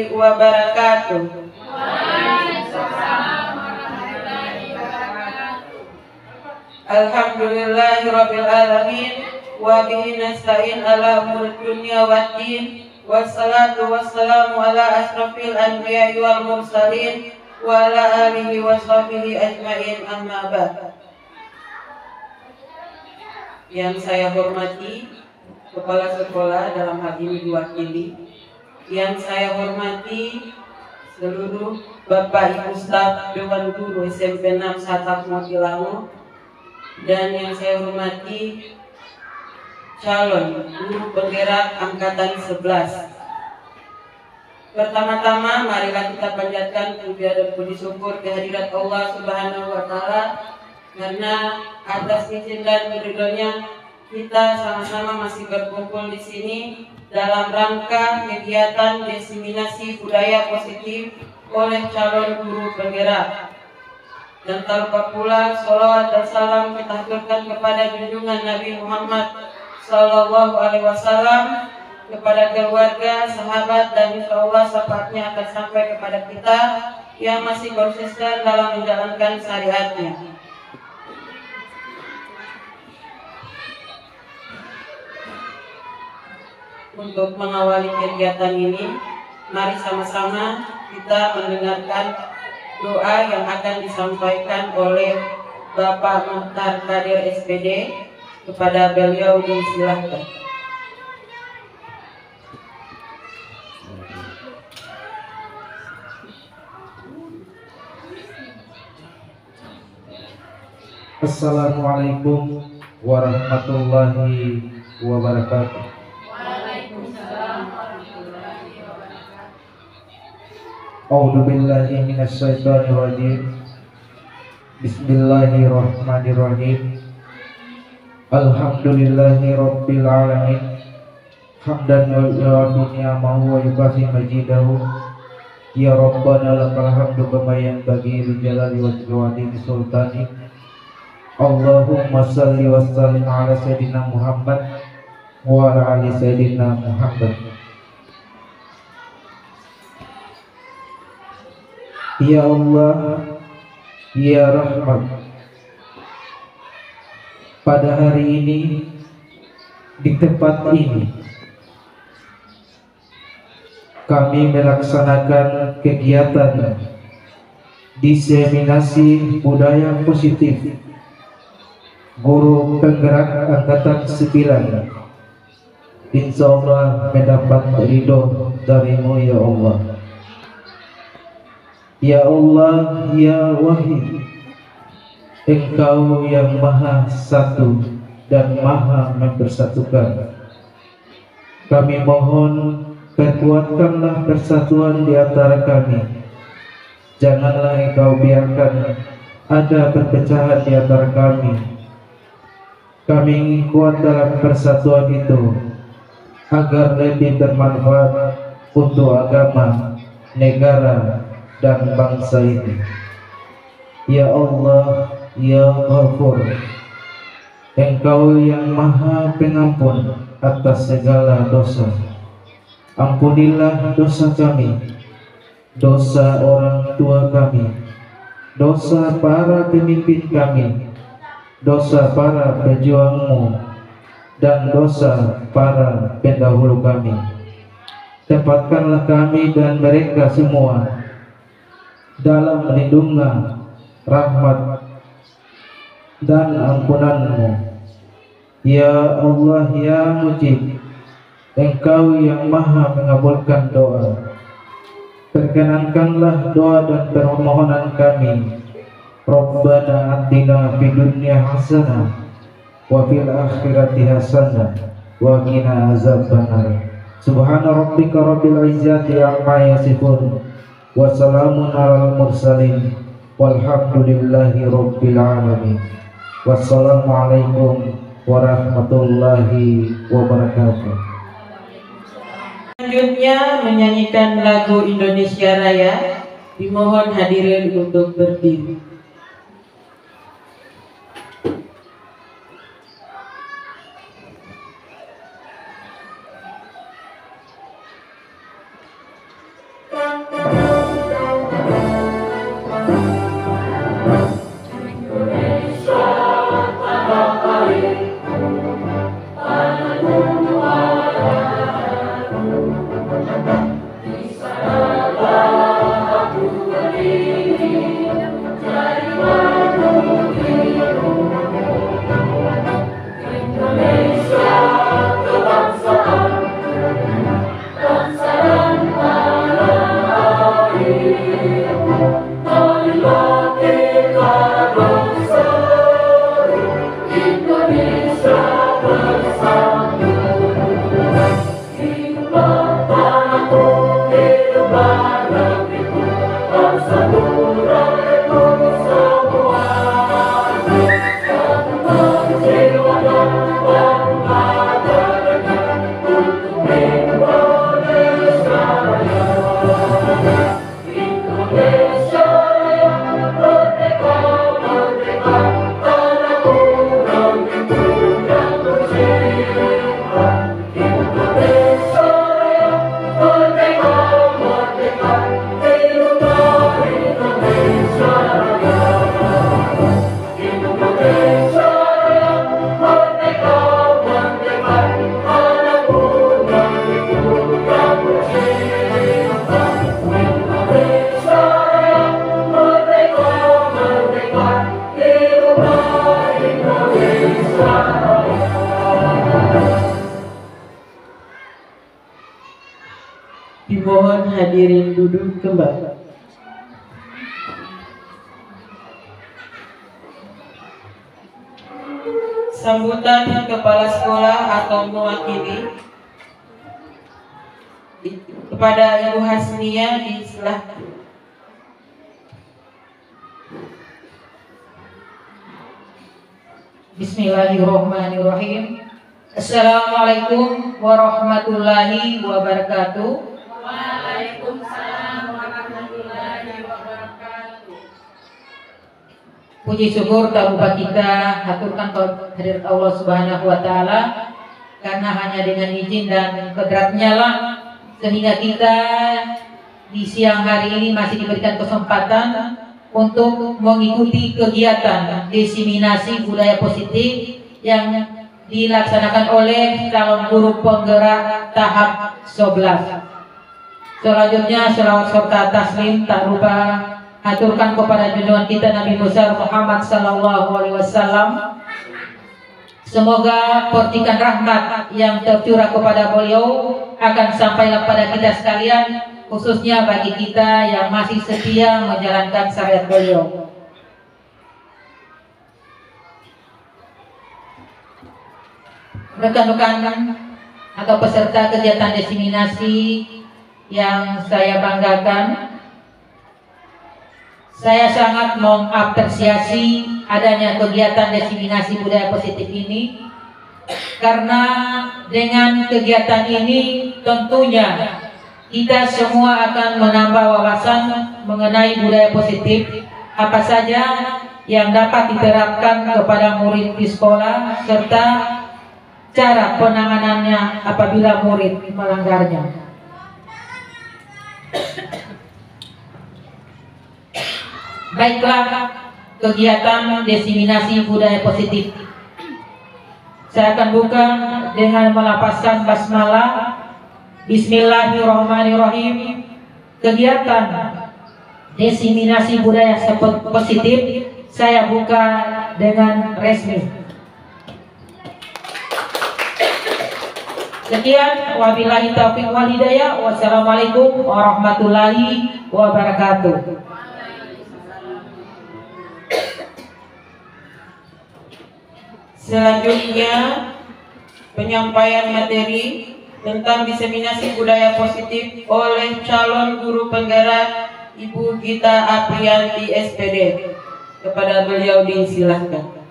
warahmatullahi wabarakatuh. Alhamdulillahirabbil alamin wa bihi nasta'in ala umuri dunya waddin. Wassalatu wassalamu ala asrofil anbiya'i wal mursalin wa ala alihi wa sahbihi ajma'in, amma ba'd. Yang saya hormati Kepala Sekolah, dalam hal ini diwakili. Yang saya hormati seluruh Bapak Ibu staf Dewan Guru SMP 6 Satap Motilango. Dan yang saya hormati calon guru penggerak angkatan 11. Pertama-tama marilah kita panjatkan puja dan puji syukur kehadirat Allah Subhanahu wa taala, karena atas izin dan ridhonya kita sama-sama masih berkumpul di sini dalam rangka kegiatan diseminasi budaya positif oleh calon guru penggerak. Dan tanpa pula sholawat dan salam kita haturkan kepada junjungan Nabi Muhammad Sallallahu Alaihi Wasallam, kepada keluarga, sahabat, dan insya Allah syafaatnya akan sampai kepada kita yang masih konsisten dalam menjalankan syariatnya. Untuk mengawali kegiatan ini, mari sama-sama kita mendengarkan doa yang akan disampaikan oleh Bapak Muhtar Kadir SPD. Kepada beliau disilahkan. Assalamualaikum warahmatullahi wabarakatuh. Waalaikumsalam warahmatullahi wabarakatuh. A'udzu billahi minasyaitonir rajim. Bismillahirrahmanirrahim. Alhamdulillahi rabbil alamin. Hamdan wa ni'amahu wa yukafi majidahu. Ya Rabbana lakal hamdu kama yanbaghi li jalali wajhi sultani. Allahumma salli wa sallim ala sayyidina Muhammad wa ala ali sayyidina Muhammad. Ya Allah, ya Rahmat, pada hari ini di tempat ini kami melaksanakan kegiatan diseminasi budaya positif guru penggerak angkatan 9. Insya Allah mendapat ridho darimu ya Allah. Ya Allah, ya Wahid, Engkau yang maha satu dan maha mempersatukan. Kami mohon perkuatkanlah persatuan di antara kami. Janganlah Engkau biarkan ada perpecahan di antara kami. Kami ingin kuat dalam persatuan itu agar lebih bermanfaat untuk agama, negara, dan bangsa ini. Ya Allah, ya Ghafur, Engkau yang maha pengampun atas segala dosa. Ampunilah dosa kami, dosa orang tua kami, dosa para pemimpin kami, dosa para pejuangmu, dan dosa para pendahulu kami. Tempatkanlah kami dan mereka semua dalam lindungan, rahmat, dan ampunan-Mu. Ya Allah, ya Mujib, Engkau yang maha mengabulkan doa. Perkenankanlah doa dan permohonan kami. Rabbana atina fid dunya hasanah wa fil akhirati hasanah wa qina azabannar. Subhana rabbika rabbil izzati amma yasifun wa salamun alal mursalin walhamdulillahi rabbil alamin. Wassalamualaikum warahmatullahi wabarakatuh. Selanjutnya menyanyikan lagu Indonesia Raya. Dimohon hadirin untuk berdiri. Dimohon hadirin duduk kembali. Sambutan kepala sekolah atau mewakili kepada Ibu Hasnia disilahkan. Bismillahirrahmanirrahim. Assalamualaikum warahmatullahi wabarakatuh. Waalaikumsalam warahmatullahi wabarakatuh. Puji syukur tarupa kita haturkan kehadirat Allah Subhanahu wa taala, karena hanya dengan izin dan kodratnya lah sehingga kita di siang hari ini masih diberikan kesempatan untuk mengikuti kegiatan diseminasi budaya positif yang dilaksanakan oleh calon guru penggerak tahap 11. Selanjutnya selawat serta taslim tak lupa haturkan kepada junjungan kita Nabi besar Muhammad sallallahu alaihi wasallam. Semoga percikan rahmat yang tercurah kepada beliau akan sampailah pada kita sekalian, khususnya bagi kita yang masih setia menjalankan syariat beliau. Rekan-rekan atau peserta kegiatan diseminasi yang saya banggakan, saya sangat mengapresiasi adanya kegiatan diseminasi budaya positif ini, karena dengan kegiatan ini tentunya kita semua akan menambah wawasan mengenai budaya positif apa saja yang dapat diterapkan kepada murid di sekolah, serta cara penanganannya apabila murid melanggarnya. Baiklah, kegiatan diseminasi budaya positif saya akan buka dengan melafazkan basmalah. Bismillahirrahmanirrahim. Kegiatan diseminasi budaya positif saya buka dengan resmi. Sekian, wabillahi taufiq wal hidayah. Wassalamualaikum warahmatullahi wabarakatuh. Selanjutnya penyampaian materi tentang diseminasi budaya positif oleh calon guru penggerak Ibu Gita Aprianti SPD. Kepada beliau disilahkan.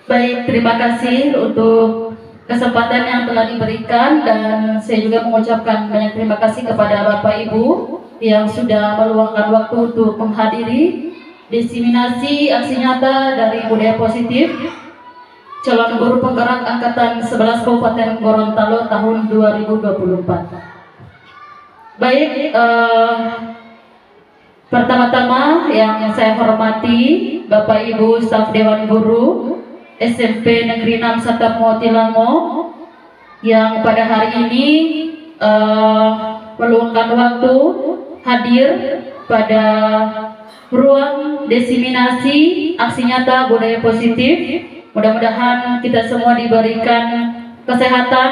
Baik, terima kasih untuk kesempatan yang telah diberikan, dan saya juga mengucapkan banyak terima kasih kepada Bapak Ibu yang sudah meluangkan waktu untuk menghadiri diseminasi aksi nyata dari budaya positif calon guru penggerak angkatan 11 Kabupaten Gorontalo tahun 2024. Baik, pertama-tama yang saya hormati Bapak Ibu staf Dewan Guru SMP Negeri 6 Satapmo Tilango yang pada hari ini meluangkan waktu hadir pada ruang diseminasi aksi nyata budaya positif. Mudah-mudahan kita semua diberikan kesehatan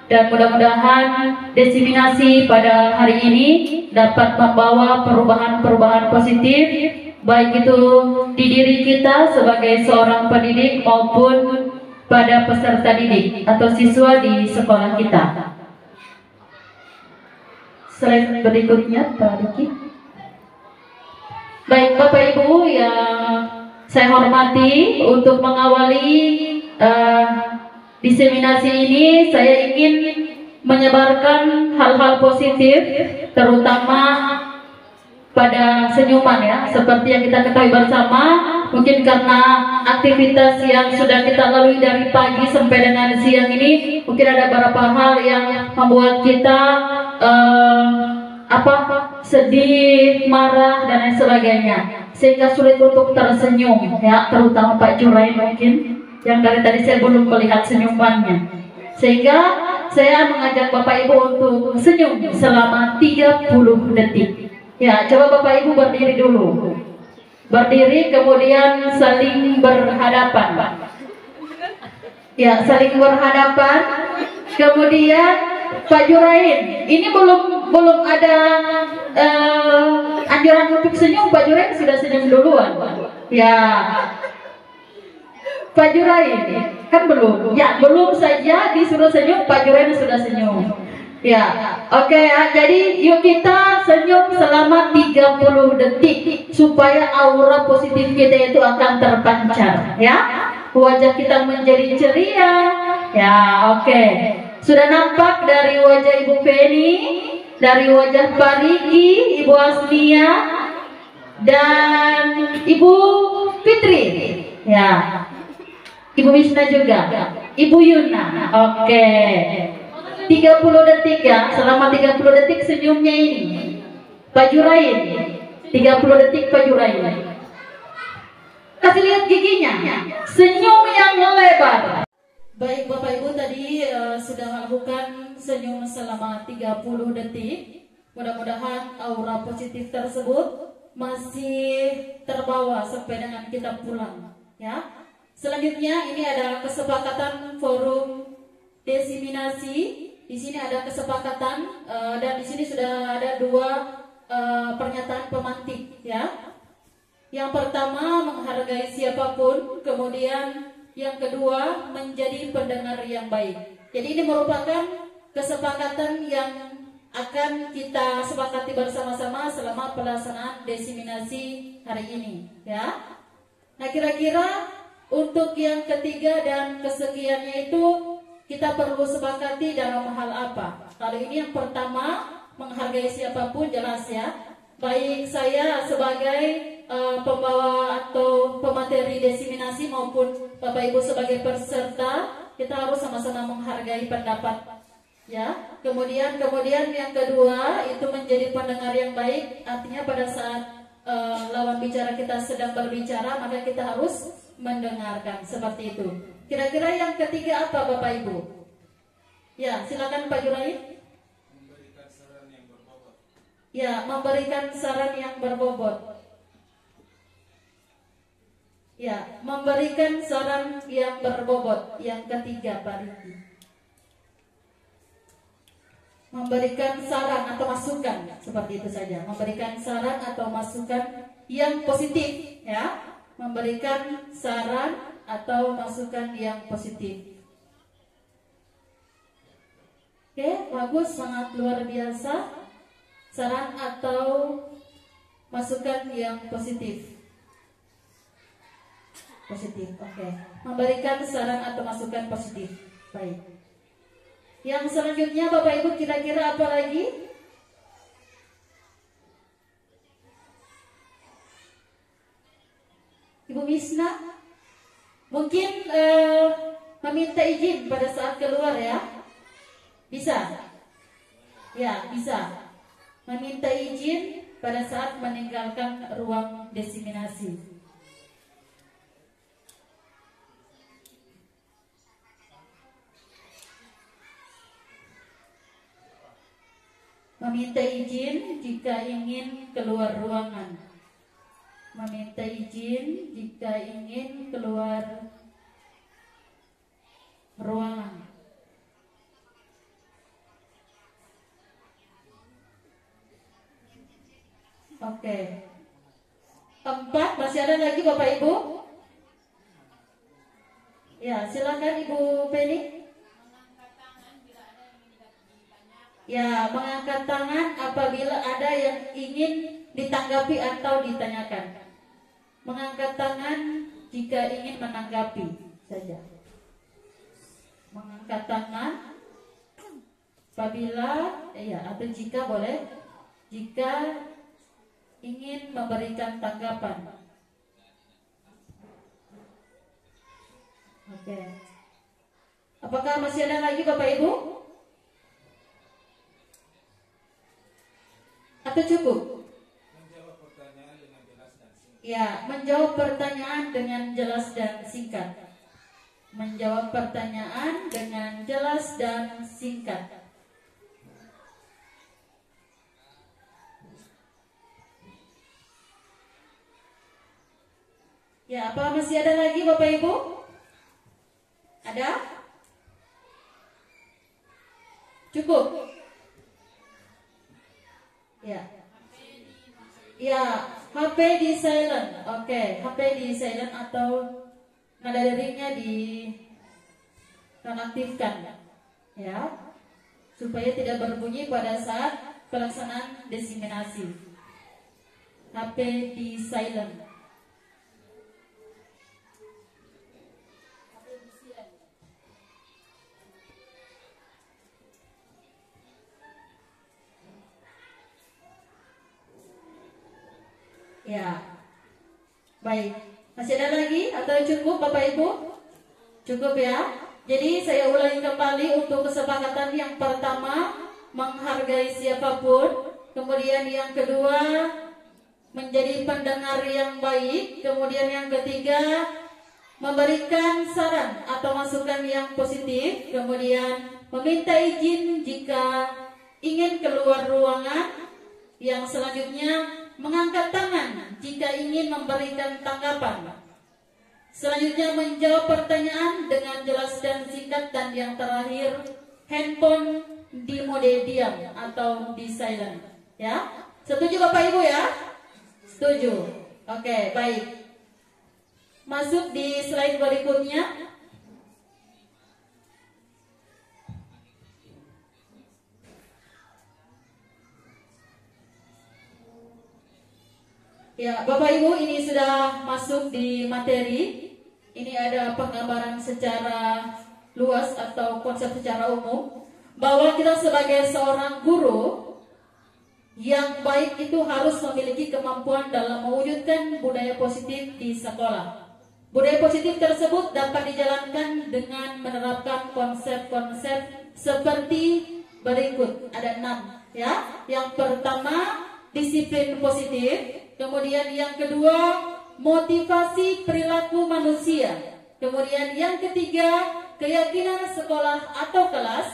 dan mudah-mudahan diseminasi pada hari ini dapat membawa perubahan-perubahan positif, baik itu di diri kita sebagai seorang pendidik maupun pada peserta didik atau siswa di sekolah kita. Slide berikutnya, Pak Diki. Baik, Bapak Ibu yang saya hormati, untuk mengawali diseminasi ini saya ingin menyebarkan hal-hal positif, terutama pada senyuman ya, seperti yang kita ketahui bersama. Mungkin karena aktivitas yang sudah kita lalui dari pagi sampai dengan siang ini, mungkin ada beberapa hal yang membuat kita sedih, marah dan lain sebagainya, sehingga sulit untuk tersenyum ya, terutama Pak Jurai mungkin yang dari tadi saya belum melihat senyumannya, sehingga saya mengajak Bapak Ibu untuk senyum selama 30 detik. Ya, coba Bapak Ibu berdiri dulu. berdiri kemudian saling berhadapan. Ya, saling berhadapan. Kemudian Pak Jurain, ini belum ada anjuran untuk senyum. Pak Jurain sudah senyum duluan. Ya, Pak Jurain kan belum. Ya, belum saja disuruh senyum, Pak Jurain sudah senyum. Ya, oke ya. Jadi yuk kita senyum selama 30 detik supaya aura positif kita itu akan terpancar, ya. Wajah kita menjadi ceria. Ya, oke. Sudah nampak dari wajah Ibu Penny, dari wajah Pak Riki, Ibu Asnia, dan Ibu Fitri. Ya. Ibu Wisna juga. Ibu Yuna. Oke. 30 detik ya, selama 30 detik senyumnya ini. Pak Jurain, 30 detik Pak Jurain. Kasih lihat giginya, senyum yang lebar. Baik Bapak Ibu, tadi sudah melakukan senyum selama 30 detik. Mudah-mudahan aura positif tersebut masih terbawa sampai dengan kita pulang, ya. Selanjutnya ini adalah kesepakatan forum desiminasi. Di sini ada kesepakatan dan di sini sudah ada dua pernyataan pemantik, ya. Yang pertama menghargai siapapun, kemudian yang kedua menjadi pendengar yang baik. Jadi ini merupakan kesepakatan yang akan kita sepakati bersama-sama selama pelaksanaan desiminasi hari ini, ya. Nah, kira-kira untuk yang ketiga dan kesekiannya itu kita perlu sepakati dalam hal apa? Kalau ini yang pertama, menghargai siapapun, jelas ya. Baik saya sebagai pembawa atau pemateri desiminasi maupun Bapak Ibu sebagai peserta, kita harus sama-sama menghargai pendapat, ya. Kemudian yang kedua itu menjadi pendengar yang baik, artinya pada saat lawan bicara kita sedang berbicara, maka kita harus mendengarkan, seperti itu. Kira-kira yang ketiga apa Bapak Ibu? Ya, silakan Pak Jurain. Memberikan saran yang berbobot. Ya, memberikan saran yang berbobot. Ya, memberikan saran yang berbobot. Yang ketiga Pak Riki. Memberikan saran atau masukan, seperti itu saja. Memberikan saran atau masukan yang positif, ya. Memberikan saran atau masukan yang positif. Oke, bagus, sangat luar biasa. Saran atau masukan yang positif. Positif, oke. Memberikan saran atau masukan positif. Baik. Yang selanjutnya Bapak Ibu kira-kira apa lagi? Ibu Wisna? Mungkin meminta izin pada saat keluar, ya. Bisa? Ya, bisa. Meminta izin pada saat meninggalkan ruang desiminasi. Meminta izin jika ingin keluar ruangan. Meminta izin jika ingin keluar ruangan. Oke. 4, masih ada lagi Bapak Ibu? Ya, silakan Ibu Penny. Ya, mengangkat tangan apabila ada yang ingin ditanggapi atau ditanyakan. Mengangkat tangan jika ingin menanggapi saja. Mengangkat tangan apabila atau jika boleh, jika ingin memberikan tanggapan. Oke. Apakah masih ada lagi Bapak Ibu? Atau cukup? Menjawab pertanyaan dengan jelas dan singkat. Ya, menjawab pertanyaan dengan jelas dan singkat. Menjawab pertanyaan dengan jelas dan singkat. Ya, apa masih ada lagi Bapak Ibu? Ada? Cukup? Ya. Ya, HP di silent. Oke, HP di silent atau nada deringnya di nonaktifkan. Ya. Supaya tidak berbunyi pada saat pelaksanaan diseminasi. HP di silent. Ya, baik. Masih ada lagi atau cukup Bapak Ibu? Cukup ya. Jadi saya ulangi kembali untuk kesepakatan yang pertama menghargai siapapun, kemudian yang kedua menjadi pendengar yang baik, kemudian yang ketiga memberikan saran atau masukan yang positif, kemudian meminta izin jika ingin keluar ruangan, yang selanjutnya mengangkat tangan jika ingin memberikan tanggapan. Selanjutnya menjawab pertanyaan dengan jelas dan singkat, dan yang terakhir handphone di mode diam atau di silent. Ya, setuju Bapak Ibu ya? Setuju. Oke, baik. Masuk di slide berikutnya. Ya, Bapak Ibu, ini sudah masuk di materi. Ini ada penggambaran secara luas atau konsep secara umum bahwa kita sebagai seorang guru yang baik itu harus memiliki kemampuan dalam mewujudkan budaya positif di sekolah. Budaya positif tersebut dapat dijalankan dengan menerapkan konsep-konsep seperti berikut. Ada 6 ya. Yang pertama, disiplin positif. Kemudian yang kedua, motivasi perilaku manusia. Kemudian yang ketiga, keyakinan sekolah atau kelas.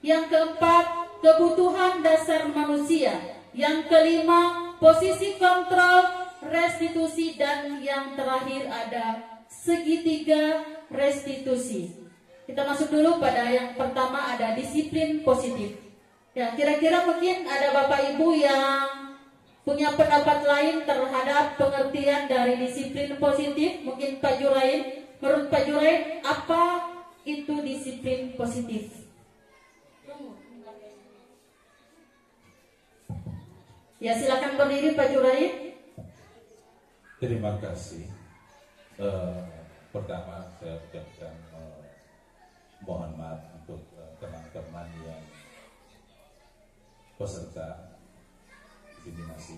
Yang keempat, kebutuhan dasar manusia. Yang kelima, posisi kontrol, restitusi. Dan yang terakhir ada segitiga restitusi. Kita masuk dulu pada yang pertama, ada disiplin positif. Ya, kira-kira mungkin ada Bapak Ibu yang punya pendapat lain terhadap pengertian dari disiplin positif. Mungkin Pak Jurain, menurut Pak Jurain apa itu disiplin positif? Ya, silakan berdiri Pak Jurain. Terima kasih. Pertama saya ucapkan mohon maaf untuk teman-teman yang peserta diseminasi.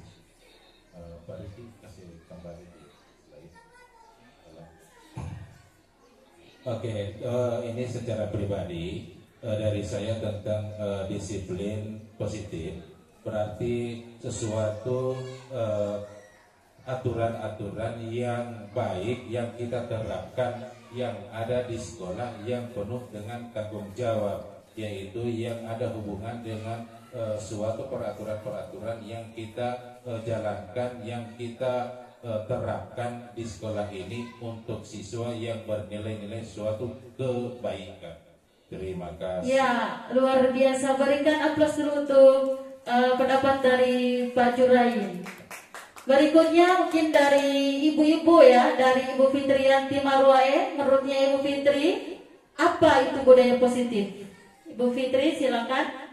Pak Riki kasih kembali di slide. Oke, ini secara pribadi dari saya tentang disiplin positif, berarti sesuatu aturan-aturan yang baik yang kita terapkan yang ada di sekolah yang penuh dengan tanggung jawab, yaitu yang ada hubungan dengan suatu peraturan-peraturan yang kita jalankan, yang kita terapkan di sekolah ini untuk siswa yang bernilai-nilai suatu kebaikan. Terima kasih. Ya, luar biasa. Berikan aplaus dulu untuk pendapat dari Pak Jurain. Berikutnya mungkin dari ibu-ibu ya, dari Ibu Fitriyanti Marwae. Menurutnya Ibu Fitri, apa itu budaya positif? Ibu Fitri, silakan.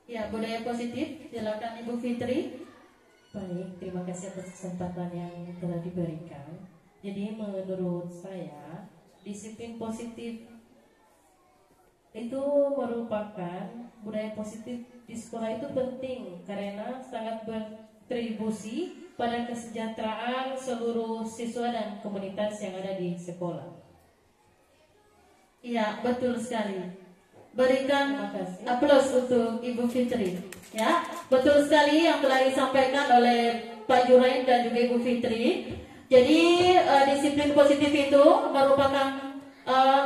Ya, budaya positif, silakan Ibu Fitri. Baik, terima kasih atas kesempatan yang telah diberikan. Jadi menurut saya, disiplin positif itu merupakan budaya positif di sekolah itu penting karena sangat berkontribusi pada kesejahteraan seluruh siswa dan komunitas yang ada di sekolah. Iya, betul sekali. Berikan aplaus untuk Ibu Fitri. Ya, betul sekali yang telah disampaikan oleh Pak Jurain dan juga Ibu Fitri. Jadi disiplin positif itu merupakan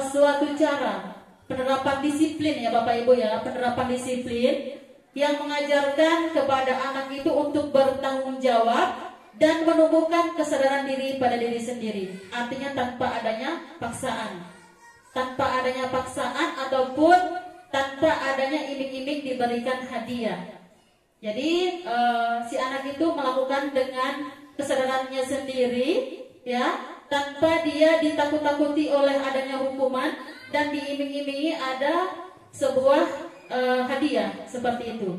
suatu cara penerapan disiplin ya Bapak Ibu ya, penerapan disiplin yang mengajarkan kepada anak itu untuk bertanggung jawab dan menumbuhkan kesadaran diri pada diri sendiri. Artinya tanpa adanya paksaan. Tanpa adanya paksaan ataupun tanpa adanya iming-iming diberikan hadiah. Jadi si anak itu melakukan dengan kesadarannya sendiri ya, tanpa dia ditakut-takuti oleh adanya hukuman dan diiming-imingi ada sebuah hadiah seperti itu.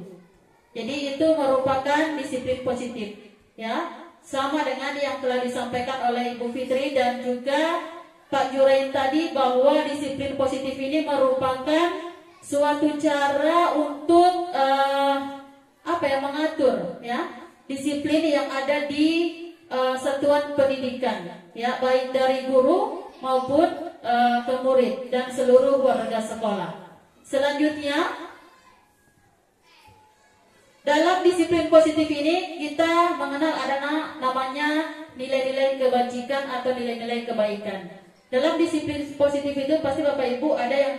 Jadi itu merupakan disiplin positif ya. Sama dengan yang telah disampaikan oleh Ibu Fitri dan juga Pak Jurain tadi, bahwa disiplin positif ini merupakan suatu cara untuk mengatur ya disiplin yang ada di satuan pendidikan ya, baik dari guru maupun ke murid dan seluruh warga sekolah. Selanjutnya, dalam disiplin positif ini kita mengenal ada namanya nilai-nilai kebajikan atau nilai-nilai kebaikan. Dalam disiplin positif itu pasti Bapak Ibu ada yang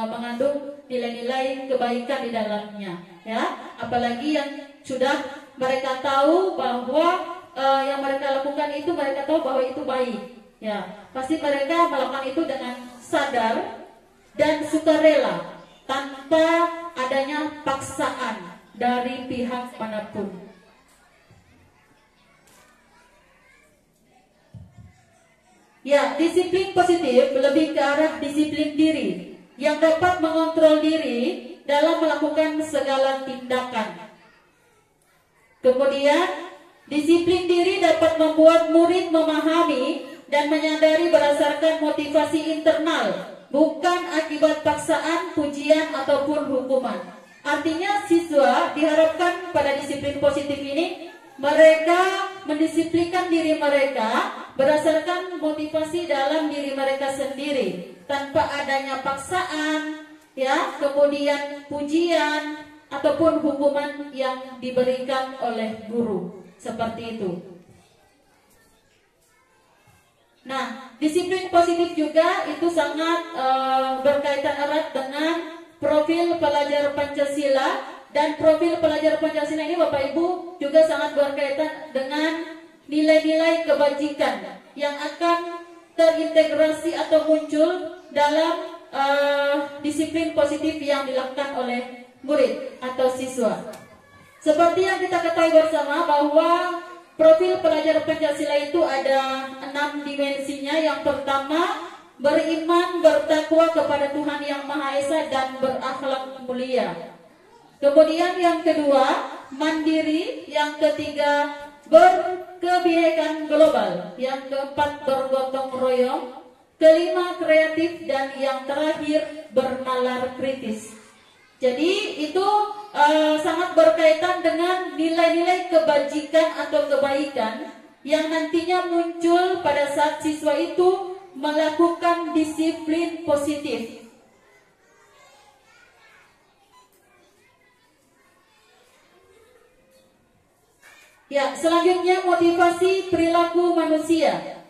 mengandung nilai-nilai kebaikan di dalamnya, ya. Apalagi yang sudah mereka tahu bahwa yang mereka lakukan itu mereka tahu bahwa itu baik, ya. Pasti mereka melakukan itu dengan sadar dan sukarela tanpa adanya paksaan dari pihak manapun. Ya, disiplin positif lebih ke arah disiplin diri yang dapat mengontrol diri dalam melakukan segala tindakan. Kemudian, disiplin diri dapat membuat murid memahami dan menyadari berdasarkan motivasi internal, bukan akibat paksaan, pujian, ataupun hukuman. Artinya siswa diharapkan pada disiplin positif ini mereka mendisiplinkan diri mereka berdasarkan motivasi dalam diri mereka sendiri tanpa adanya paksaan, ya, kemudian pujian ataupun hukuman yang diberikan oleh guru, seperti itu. Nah, disiplin positif juga itu sangat berkaitan erat dengan profil pelajar Pancasila, dan profil pelajar Pancasila ini Bapak Ibu juga sangat berkaitan dengan nilai-nilai kebajikan yang akan terintegrasi atau muncul dalam disiplin positif yang dilakukan oleh murid atau siswa. Seperti yang kita ketahui bersama bahwa profil pelajar Pancasila itu ada 6 dimensinya. Yang pertama, beriman, bertakwa kepada Tuhan Yang Maha Esa dan berakhlak mulia. Kemudian yang kedua, mandiri. Yang ketiga, berkebinekaan global. Yang keempat, bergotong royong. Kelima, kreatif. Dan yang terakhir, bernalar kritis. Jadi itu sangat berkaitan dengan nilai-nilai kebajikan atau kebaikan yang nantinya muncul pada saat siswa itu melakukan disiplin positif. Ya, selanjutnya motivasi perilaku manusia.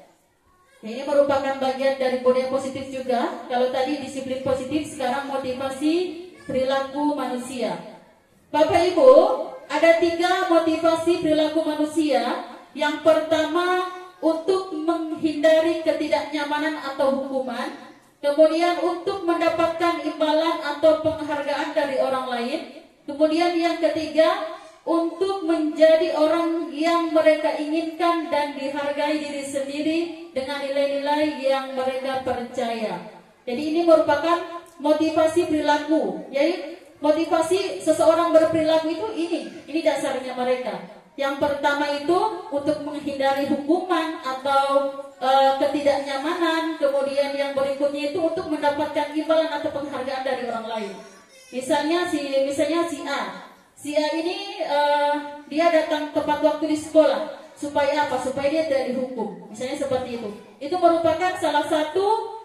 Ini merupakan bagian dari budaya positif juga. Kalau tadi disiplin positif, sekarang motivasi perilaku manusia. Bapak Ibu, ada 3 motivasi perilaku manusia. Yang pertama, untuk menghindari ketidaknyamanan atau hukuman. Kemudian untuk mendapatkan imbalan atau penghargaan dari orang lain. Kemudian yang ketiga, untuk menjadi orang yang mereka inginkan dan dihargai diri sendiri dengan nilai-nilai yang mereka percaya. Jadi ini merupakan motivasi perilaku. Jadi motivasi seseorang berperilaku itu ini dasarnya mereka. Yang pertama itu untuk menghindari hukuman atau ketidaknyamanan. Kemudian yang berikutnya itu untuk mendapatkan imbalan atau penghargaan dari orang lain. Misalnya si A. Si A ini dia datang tepat waktu di sekolah. Supaya apa? Supaya dia tidak dihukum. Misalnya seperti itu. Itu merupakan salah satu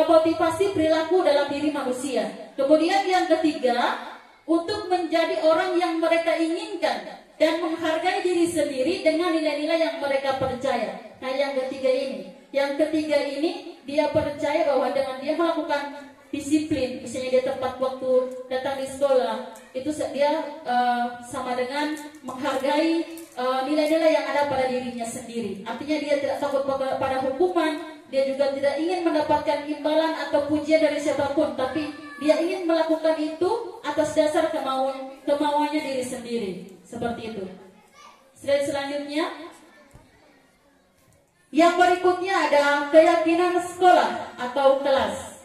motivasi perilaku dalam diri manusia. Kemudian yang ketiga, untuk menjadi orang yang mereka inginkan dan menghargai diri sendiri dengan nilai-nilai yang mereka percaya. Nah, yang ketiga ini dia percaya bahwa dengan dia melakukan disiplin, misalnya dia tepat waktu datang di sekolah, itu dia sama dengan menghargai nilai-nilai yang ada pada dirinya sendiri. Artinya dia tidak takut pada hukuman, dia juga tidak ingin mendapatkan imbalan atau pujian dari siapapun, tapi dia ingin melakukan itu atas dasar kemauannya diri sendiri. Seperti itu. Slide selanjutnya. Yang berikutnya ada keyakinan sekolah atau kelas.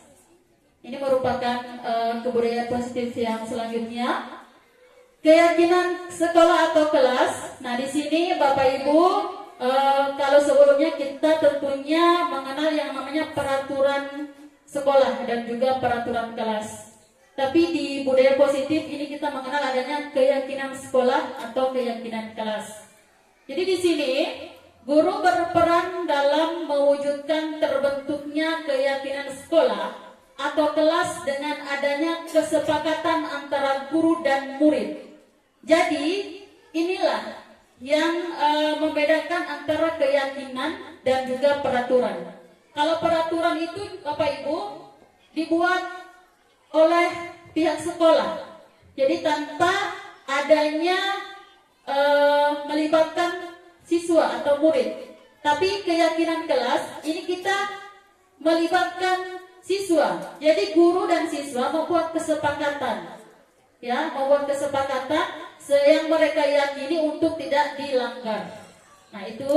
Ini merupakan kebudayaan positif yang selanjutnya. Keyakinan sekolah atau kelas. Nah, di sini Bapak Ibu, kalau sebelumnya kita tentunya mengenal yang namanya peraturan sekolah dan juga peraturan kelas. Tapi di budaya positif ini kita mengenal adanya keyakinan sekolah atau keyakinan kelas. Jadi di sini guru berperan dalam mewujudkan terbentuknya keyakinan sekolah atau kelas dengan adanya kesepakatan antara guru dan murid. Jadi inilah yang membedakan antara keyakinan dan juga peraturan. Kalau peraturan itu Bapak Ibu dibuat oleh pihak sekolah, jadi tanpa adanya melibatkan siswa atau murid. Tapi keyakinan kelas ini kita melibatkan siswa. Jadi guru dan siswa membuat kesepakatan, ya, membuat kesepakatan yang mereka yakini untuk tidak dilanggar. Nah, itu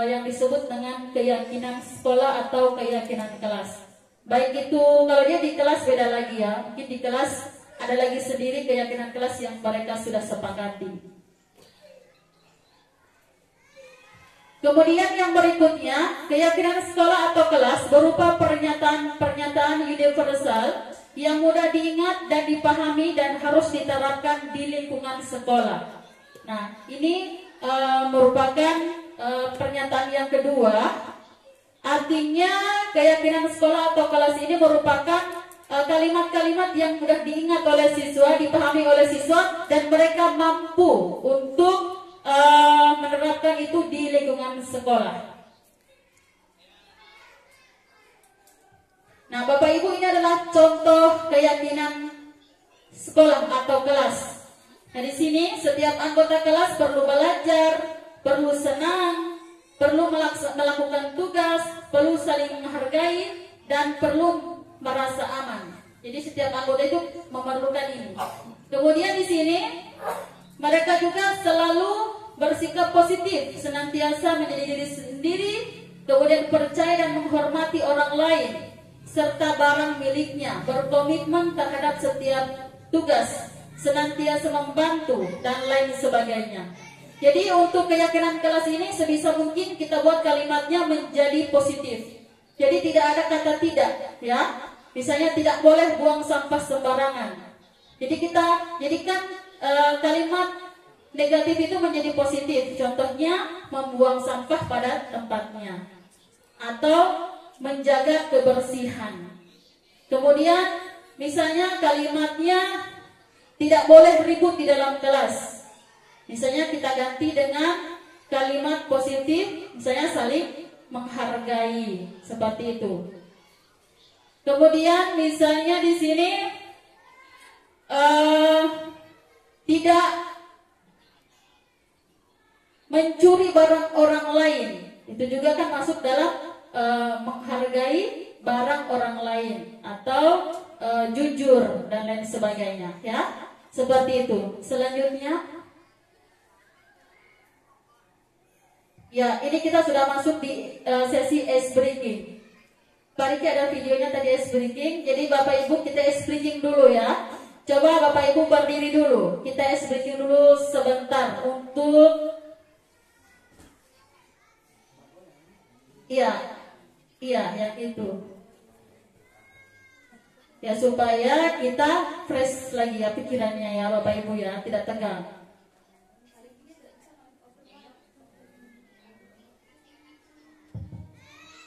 yang disebut dengan keyakinan sekolah atau keyakinan kelas. Baik itu kalau dia di kelas beda lagi ya. Mungkin di kelas ada lagi sendiri keyakinan kelas yang mereka sudah sepakati. Kemudian yang berikutnya, keyakinan sekolah atau kelas berupa pernyataan universal yang mudah diingat dan dipahami dan harus diterapkan di lingkungan sekolah. Nah, ini merupakan pernyataan yang kedua. Artinya keyakinan sekolah atau kelas ini merupakan kalimat-kalimat yang mudah diingat oleh siswa, dipahami oleh siswa, dan mereka mampu untuk menerapkan itu di lingkungan sekolah. Nah, Bapak Ibu, ini adalah contoh keyakinan sekolah atau kelas. Nah, di sini setiap anggota kelas perlu belajar, perlu senang, perlu melakukan tugas, perlu saling menghargai, dan perlu merasa aman. Jadi setiap anggota itu memerlukan ini. Kemudian di sini mereka juga selalu bersikap positif, senantiasa menjadi diri sendiri, kemudian percaya dan menghormati orang lain serta barang miliknya, berkomitmen terhadap setiap tugas, senantiasa membantu, dan lain sebagainya. Jadi untuk keyakinan kelas ini sebisa mungkin kita buat kalimatnya menjadi positif. Jadi tidak ada kata tidak, ya. Misalnya tidak boleh buang sampah sembarangan. Jadi kita jadikan kalimat negatif itu menjadi positif. Contohnya membuang sampah pada tempatnya atau menjaga kebersihan. Kemudian misalnya kalimatnya tidak boleh ribut di dalam kelas. Misalnya kita ganti dengan kalimat positif, misalnya saling menghargai, seperti itu. Kemudian misalnya di sini tidak mencuri barang orang lain. Itu juga kan masuk dalam menghargai barang orang lain atau jujur dan lain sebagainya, ya. Seperti itu. Selanjutnya, ya, ini kita sudah masuk di sesi ice breaking. Pak Riki ada videonya tadi ice breaking. Jadi Bapak Ibu kita ice breaking dulu ya. Coba Bapak Ibu berdiri dulu. Kita ice breaking dulu sebentar untuk Iya, yang itu. Ya, supaya kita fresh lagi ya pikirannya ya Bapak Ibu ya, tidak tegang.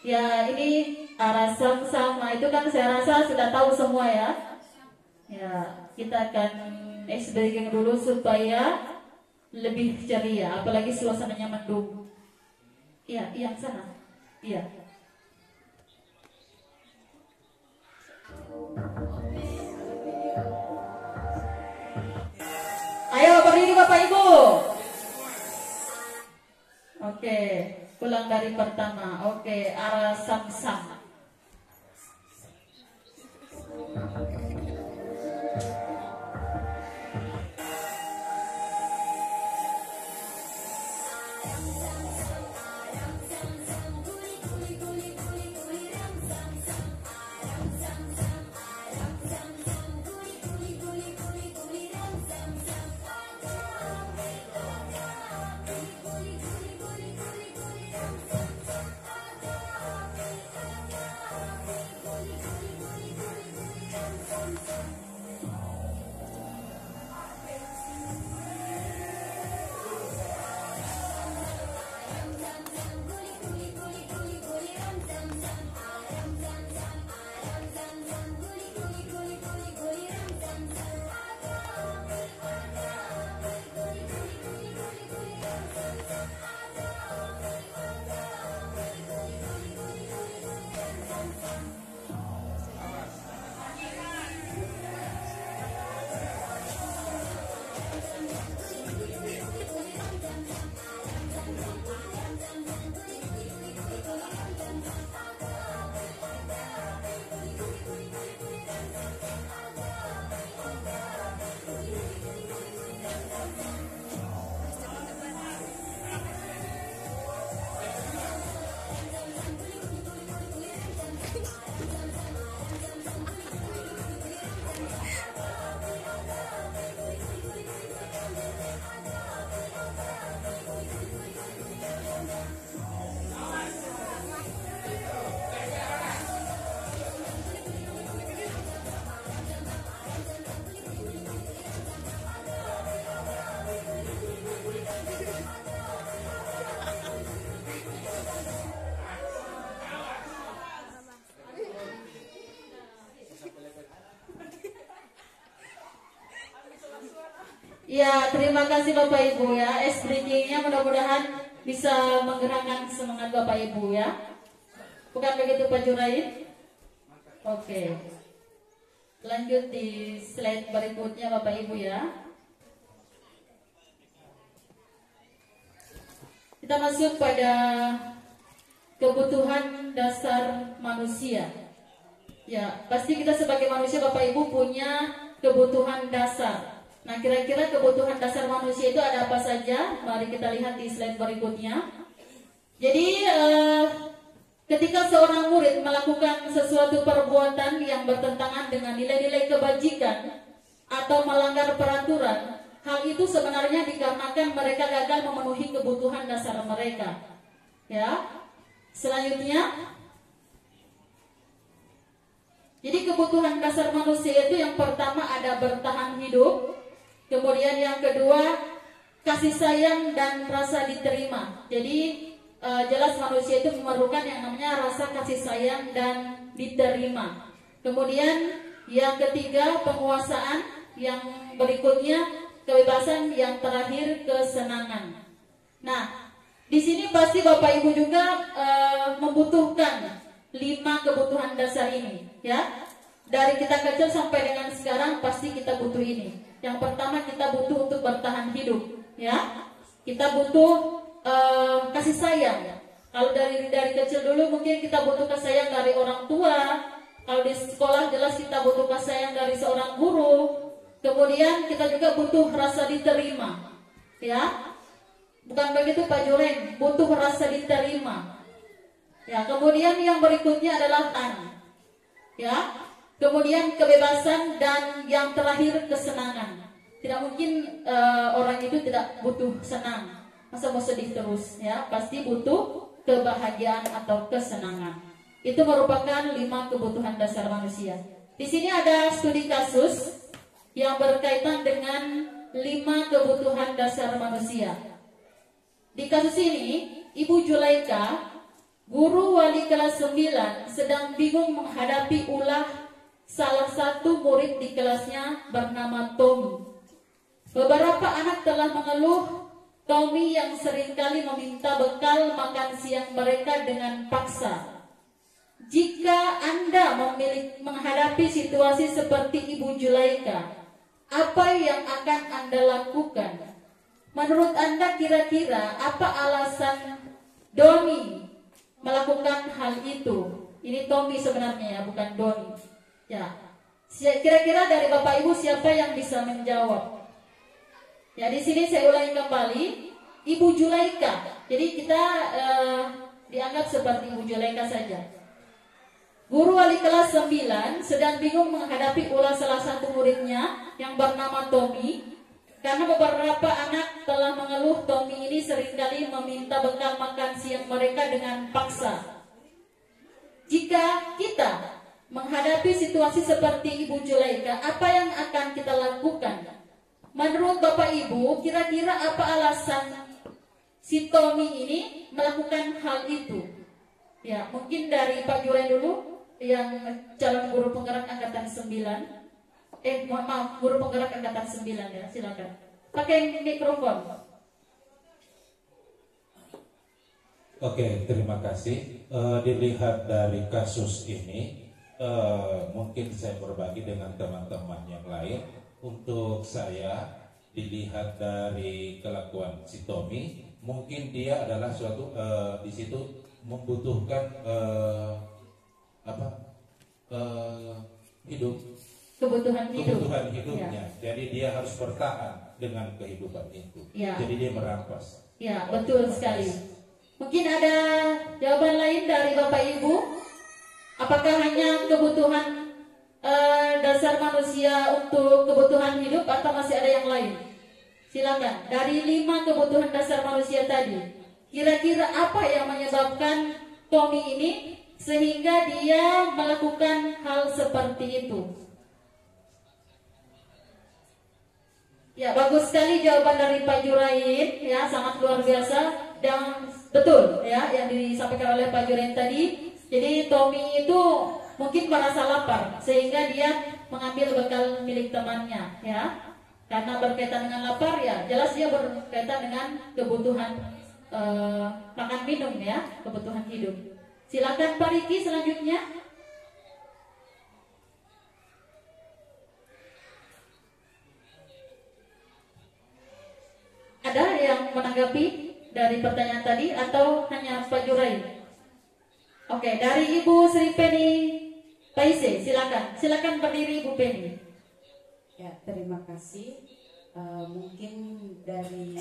Ya, ini rasa sama itu kan saya rasa sudah tahu semua ya. Ya, kita akan ice breaking dulu supaya lebih ceria, apalagi suasananya mendung. Iya, yang sana. Iya. Bapak Ibu? Oke, pulang dari pertama. Oke, arah Samsam. Ya, terima kasih Bapak Ibu ya. SPG-nya mudah-mudahan bisa menggerakkan semangat Bapak Ibu ya. Bukan begitu Pak Juraid? Oke. Lanjut di slide berikutnya Bapak Ibu ya. Kita masuk pada kebutuhan dasar manusia. Ya, pasti kita sebagai manusia Bapak Ibu punya kebutuhan dasar. Nah, kira-kira kebutuhan dasar manusia itu ada apa saja? Mari kita lihat di slide berikutnya. Jadi, ketika seorang murid melakukan sesuatu perbuatan yang bertentangan dengan nilai-nilai kebajikan atau melanggar peraturan, hal itu sebenarnya dikarenakan mereka gagal memenuhi kebutuhan dasar mereka. Ya, selanjutnya. Jadi kebutuhan dasar manusia itu yang pertama ada bertahan hidup. Kemudian yang kedua, kasih sayang dan rasa diterima. Jadi jelas manusia itu memerlukan yang namanya rasa kasih sayang dan diterima. Kemudian yang ketiga, penguasaan. Yang berikutnya, kebebasan. Yang terakhir, kesenangan. Nah, di sini pasti Bapak Ibu juga membutuhkan 5 kebutuhan dasar ini, ya. Dari kita kecil sampai dengan sekarang pasti kita butuh ini. Yang pertama kita butuh untuk bertahan hidup, ya. Kita butuh kasih sayang. Kalau dari kecil dulu mungkin kita butuh kasih sayang dari orang tua. Kalau di sekolah jelas kita butuh kasih sayang dari seorang guru. Kemudian kita juga butuh rasa diterima, ya. Bukan begitu Pak Juren, butuh rasa diterima. Ya, kemudian yang berikutnya adalah ya. Kemudian kebebasan dan yang terakhir kesenangan. Tidak mungkin orang itu tidak butuh senang. Masa mau sedih terus, ya? Pasti butuh kebahagiaan atau kesenangan. Itu merupakan 5 kebutuhan dasar manusia. Di sini ada studi kasus yang berkaitan dengan 5 kebutuhan dasar manusia. Di kasus ini, Ibu Julaika, guru wali kelas 9, sedang bingung menghadapi ulah salah satu murid di kelasnya bernama Tommy. Beberapa anak telah mengeluh Tommy yang seringkali meminta bekal makan siang mereka dengan paksa. Jika Anda menghadapi situasi seperti Ibu Julaika, apa yang akan Anda lakukan? Menurut Anda kira-kira apa alasan Doni melakukan hal itu? Ini Tommy sebenarnya ya, bukan Doni. Ya, kira-kira dari Bapak Ibu siapa yang bisa menjawab? Ya, di sini saya ulangi kembali, Ibu Julaika. Jadi kita dianggap seperti Ibu Julaika saja. Guru wali kelas 9 sedang bingung menghadapi ulah salah satu muridnya yang bernama Tommy. Karena beberapa anak telah mengeluh Tommy ini seringkali meminta bekal makan siang mereka dengan paksa. Jika kita menghadapi situasi seperti Ibu Julaika, apa yang akan kita lakukan? Menurut Bapak Ibu, kira-kira apa alasan si Tommy ini melakukan hal itu? Ya, mungkin dari Pak Jurai dulu, yang calon guru penggerak angkatan 9. Mohon maaf, guru penggerak angkatan 9 ya, silakan. Pakai mikrofon. Oke, terima kasih. Dilihat dari kasus ini, mungkin saya berbagi dengan teman-teman yang lain. Untuk saya, dilihat dari kelakuan si Tommy, mungkin dia adalah suatu di situ membutuhkan hidup. Kebutuhan hidupnya. Ya. Jadi dia harus bertahan dengan kehidupan itu. Ya. Jadi dia merampas. Ya, betul sekali. Mungkin ada jawaban lain dari Bapak Ibu? Apakah hanya kebutuhan dasar manusia untuk kebutuhan hidup atau masih ada yang lain? Silakan. Dari 5 kebutuhan dasar manusia tadi, kira-kira apa yang menyebabkan Tommy ini sehingga dia melakukan hal seperti itu? Ya, bagus sekali jawaban dari Pak Jurain, ya, sangat luar biasa dan betul ya yang disampaikan oleh Pak Jurain tadi. Jadi Tommy itu mungkin merasa lapar sehingga dia mengambil bekal milik temannya, ya. Karena berkaitan dengan lapar, ya jelas dia berkaitan dengan kebutuhan makan minum, ya, kebutuhan hidup. Silakan Pak Riki selanjutnya. Ada yang menanggapi dari pertanyaan tadi atau hanya Pak Jurai? Oke, dari Ibu Sri Penny Paise, silakan berdiri Ibu Penny. Ya, terima kasih. Mungkin dari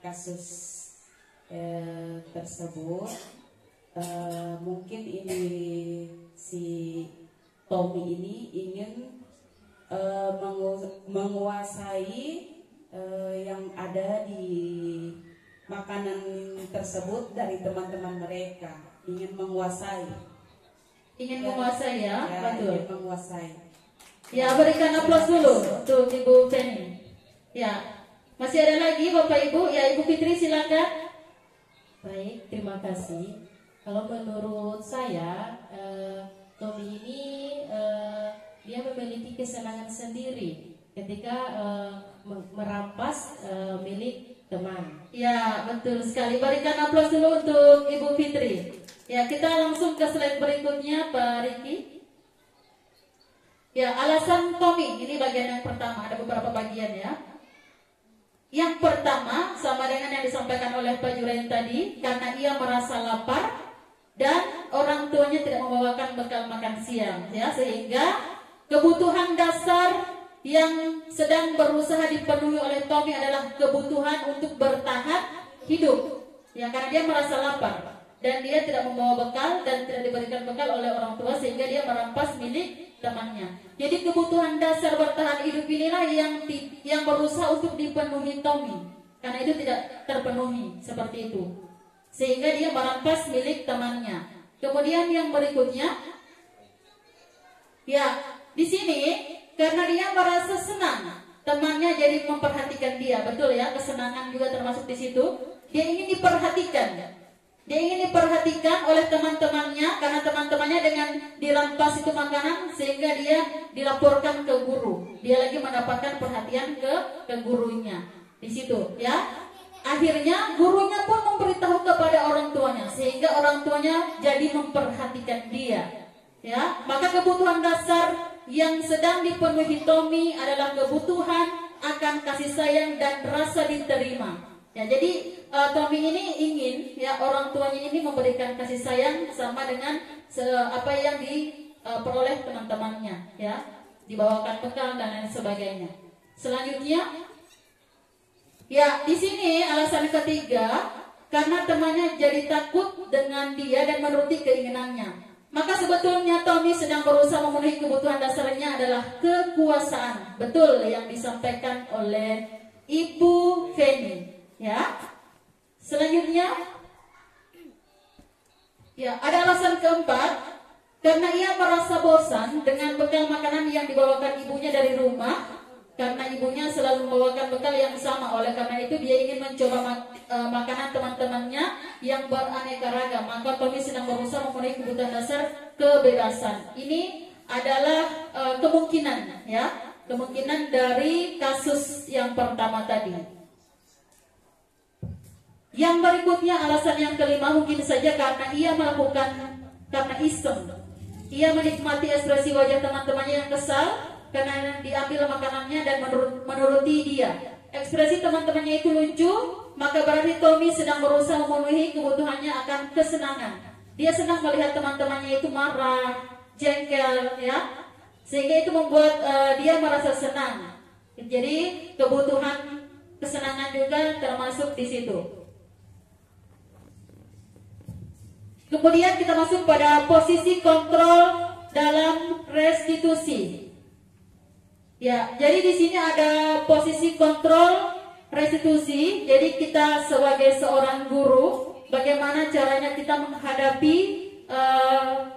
kasus tersebut, mungkin ini si Tommy ini ingin menguasai yang ada di makanan tersebut dari teman-teman mereka, ingin menguasai ya, betul, ingin menguasai. Ya, berikan aplaus dulu untuk Ibu Penny. Ya, masih ada lagi Bapak Ibu, ya Ibu Fitri silakan. Baik, terima kasih. Kalau menurut saya, Tommy ini dia memiliki kesenangan sendiri ketika merampas milik teman. Ya, betul sekali. Berikan aplaus dulu untuk Ibu Fitri. Ya, kita langsung ke slide berikutnya, Pak Riki. Ya, alasan Tommy, ini bagian yang pertama, ada beberapa bagian ya. Yang pertama, sama dengan yang disampaikan oleh Pak Jurain tadi, karena ia merasa lapar dan orang tuanya tidak membawakan bekal makan siang, ya, sehingga kebutuhan dasar yang sedang berusaha dipenuhi oleh Tommy adalah kebutuhan untuk bertahan hidup, ya, karena dia merasa lapar dan dia tidak membawa bekal dan tidak diberikan bekal oleh orang tua sehingga dia merampas milik temannya. Jadi kebutuhan dasar bertahan hidup inilah yang berusaha untuk dipenuhi Tommy, karena itu tidak terpenuhi seperti itu sehingga dia merampas milik temannya. Kemudian yang berikutnya, ya, di sini karena dia merasa senang temannya jadi memperhatikan dia, betul ya, kesenangan juga termasuk di situ. Dia ingin diperhatikan, dia ingin diperhatikan oleh teman-temannya karena teman-temannya dengan dirampas itu makanan sehingga dia dilaporkan ke guru. Dia lagi mendapatkan perhatian ke gurunya di situ, ya. Akhirnya gurunya pun memberitahu kepada orang tuanya sehingga orang tuanya jadi memperhatikan dia, ya. Maka kebutuhan dasar yang sedang dipenuhi Tommy adalah kebutuhan akan kasih sayang dan rasa diterima. Ya, jadi Tommy ini ingin ya orang tuanya ini memberikan kasih sayang sama dengan apa yang diperoleh teman-temannya, ya, dibawakan bekal dan lain sebagainya. Selanjutnya, ya di sini alasan ketiga, karena temannya jadi takut dengan dia dan menuruti keinginannya. Maka sebetulnya Tommy sedang berusaha memenuhi kebutuhan dasarnya adalah kekuasaan. Betul yang disampaikan oleh Ibu Feni. Ya. Selanjutnya, ya ada alasan keempat, karena ia merasa bosan dengan bekal makanan yang dibawakan ibunya dari rumah. Karena ibunya selalu membawakan bekal yang sama, oleh karena itu dia ingin mencoba makanan teman-temannya yang beraneka ragam. Maka Tommy sedang berusaha memenuhi kebutuhan dasar kebebasan. Ini adalah kemungkinan, ya, kemungkinan dari kasus yang pertama tadi. Yang berikutnya, alasan yang kelima, mungkin saja karena ia melakukan karena iseng. Ia menikmati ekspresi wajah teman-temannya yang kesal karena diambil makanannya dan menuruti dia. Ekspresi teman-temannya itu lucu, maka berarti Tommy sedang berusaha memenuhi kebutuhannya akan kesenangan. Dia senang melihat teman-temannya itu marah, jengkel, ya, sehingga itu membuat dia merasa senang. Jadi kebutuhan kesenangan juga termasuk di situ. Kemudian kita masuk pada posisi kontrol dalam restitusi. Ya, jadi di sini ada posisi kontrol restitusi. Jadi kita sebagai seorang guru, bagaimana caranya kita menghadapi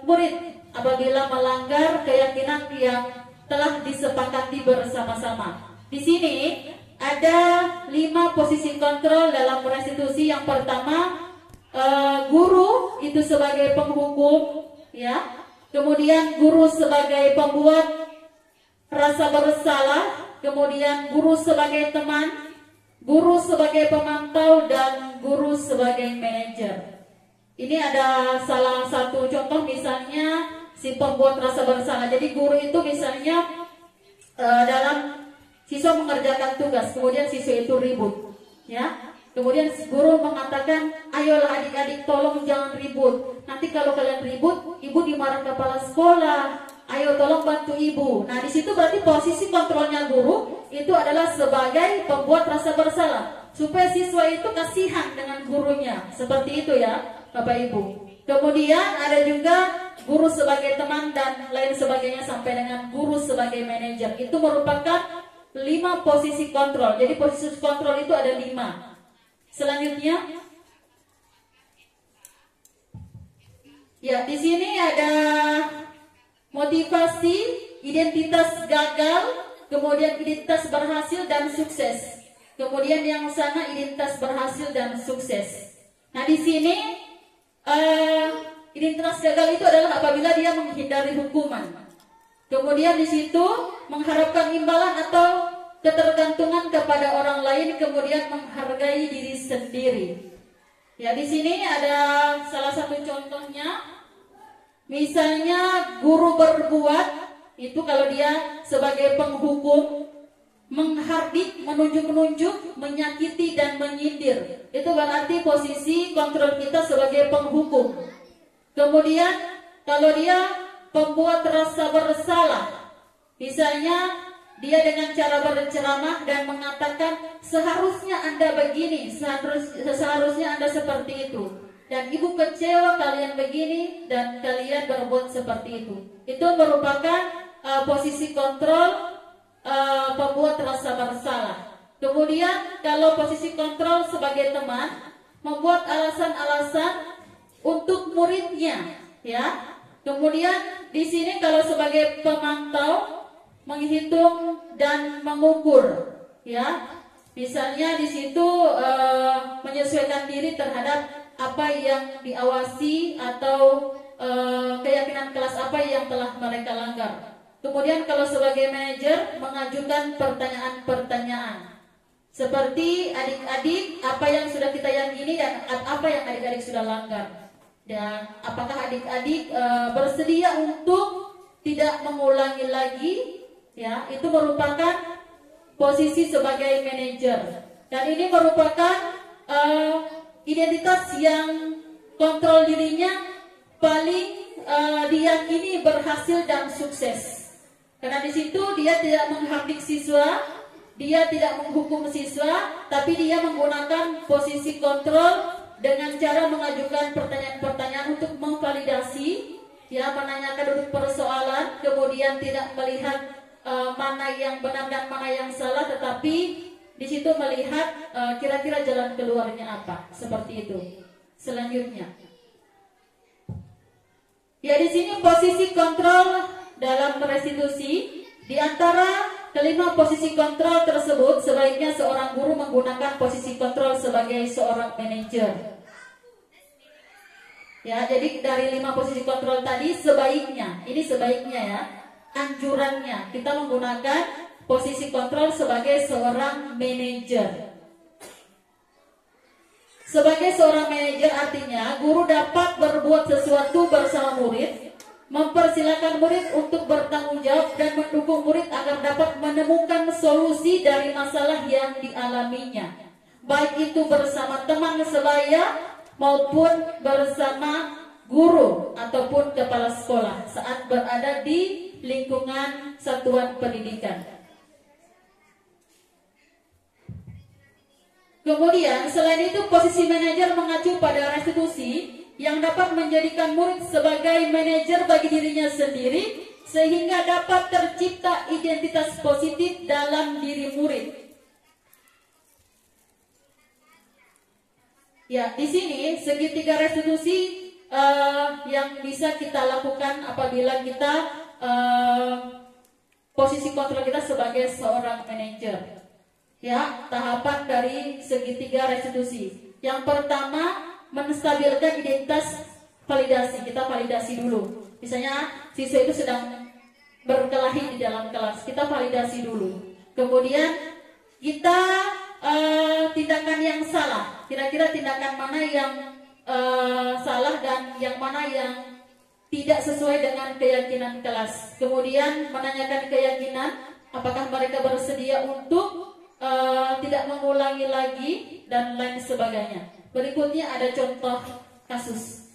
murid apabila melanggar keyakinan yang telah disepakati bersama-sama. Di sini ada 5 posisi kontrol dalam restitusi. Yang pertama, guru itu sebagai penghukum, ya. Kemudian guru sebagai pembuat rasa bersalah, kemudian guru sebagai teman, guru sebagai pemantau, dan guru sebagai manajer. Ini ada salah satu contoh, misalnya si pembuat rasa bersalah. Jadi guru itu misalnya dalam siswa mengerjakan tugas, kemudian siswa itu ribut, ya. Kemudian guru mengatakan, ayolah adik-adik tolong jangan ribut. Nanti kalau kalian ribut, ibu dimarah kepala sekolah. Ayo tolong bantu ibu. Nah di situ berarti posisi kontrolnya guru itu adalah sebagai pembuat rasa bersalah, supaya siswa itu kasihan dengan gurunya. Seperti itu ya Bapak Ibu. Kemudian ada juga guru sebagai teman dan lain sebagainya sampai dengan guru sebagai manajer. Itu merupakan 5 posisi kontrol. Jadi posisi kontrol itu ada 5. Selanjutnya, ya di sini ada motivasi, identitas gagal, kemudian identitas berhasil dan sukses. Kemudian yang sana identitas berhasil dan sukses. Nah di sini identitas gagal itu adalah apabila dia menghindari hukuman. Kemudian di situ mengharapkan imbalan atau ketergantungan kepada orang lain, kemudian menghargai diri sendiri. Ya di sini ada salah satu contohnya. Misalnya guru berbuat itu kalau dia sebagai penghukum, menghardik, menunjuk-nunjuk, menyakiti dan menyindir. Itu berarti posisi kontrol kita sebagai penghukum. Kemudian kalau dia pembuat rasa bersalah, misalnya dia dengan cara berceramah dan mengatakan seharusnya Anda begini, seharusnya Anda seperti itu, dan ibu kecewa kalian begini dan kalian berbuat seperti itu. Itu merupakan posisi kontrol pembuat rasa bersalah. Kemudian kalau posisi kontrol sebagai teman, membuat alasan-alasan untuk muridnya, ya. Kemudian di sini kalau sebagai pemantau, menghitung dan mengukur, ya. Misalnya di situ menyesuaikan diri terhadap apa yang diawasi atau keyakinan kelas apa yang telah mereka langgar. Kemudian kalau sebagai manajer mengajukan pertanyaan-pertanyaan seperti adik-adik apa yang sudah kita yakini dan apa yang adik-adik sudah langgar, dan apakah adik-adik bersedia untuk tidak mengulangi lagi. Ya, itu merupakan posisi sebagai manajer. Dan ini merupakan identitas yang kontrol dirinya paling diyakini berhasil dan sukses. Karena di situ dia tidak menghardik siswa, dia tidak menghukum siswa, tapi dia menggunakan posisi kontrol dengan cara mengajukan pertanyaan-pertanyaan untuk memvalidasi, ya, menanyakan duduk persoalan, kemudian tidak melihat mana yang benar dan mana yang salah, tetapi di situ melihat kira-kira jalan keluarnya apa, seperti itu. Selanjutnya, ya, di sini posisi kontrol dalam restitusi. Di antara kelima posisi kontrol tersebut, sebaiknya seorang guru menggunakan posisi kontrol sebagai seorang manajer. Ya, jadi dari 5 posisi kontrol tadi sebaiknya, ini sebaiknya ya, anjurannya kita menggunakan posisi kontrol sebagai seorang manajer. Sebagai seorang manajer artinya guru dapat berbuat sesuatu bersama murid, mempersilahkan murid untuk bertanggung jawab dan mendukung murid agar dapat menemukan solusi dari masalah yang dialaminya, baik itu bersama teman sebaya maupun bersama guru ataupun kepala sekolah saat berada di lingkungan satuan pendidikan. Kemudian selain itu posisi manajer mengacu pada restitusi yang dapat menjadikan murid sebagai manajer bagi dirinya sendiri sehingga dapat tercipta identitas positif dalam diri murid. Ya, di sini segitiga restitusi yang bisa kita lakukan apabila kita posisi kontrol kita sebagai seorang manajer. Ya, tahapan dari segitiga restitusi. Yang pertama, menstabilkan identitas validasi. Kita validasi dulu. Misalnya siswa itu sedang berkelahi di dalam kelas, kita validasi dulu. Kemudian kita tindakan yang salah. Kira-kira tindakan mana yang salah dan yang mana yang tidak sesuai dengan keyakinan kelas. Kemudian menanyakan keyakinan, apakah mereka bersedia untuk tidak mengulangi lagi dan lain sebagainya. Berikutnya ada contoh kasus.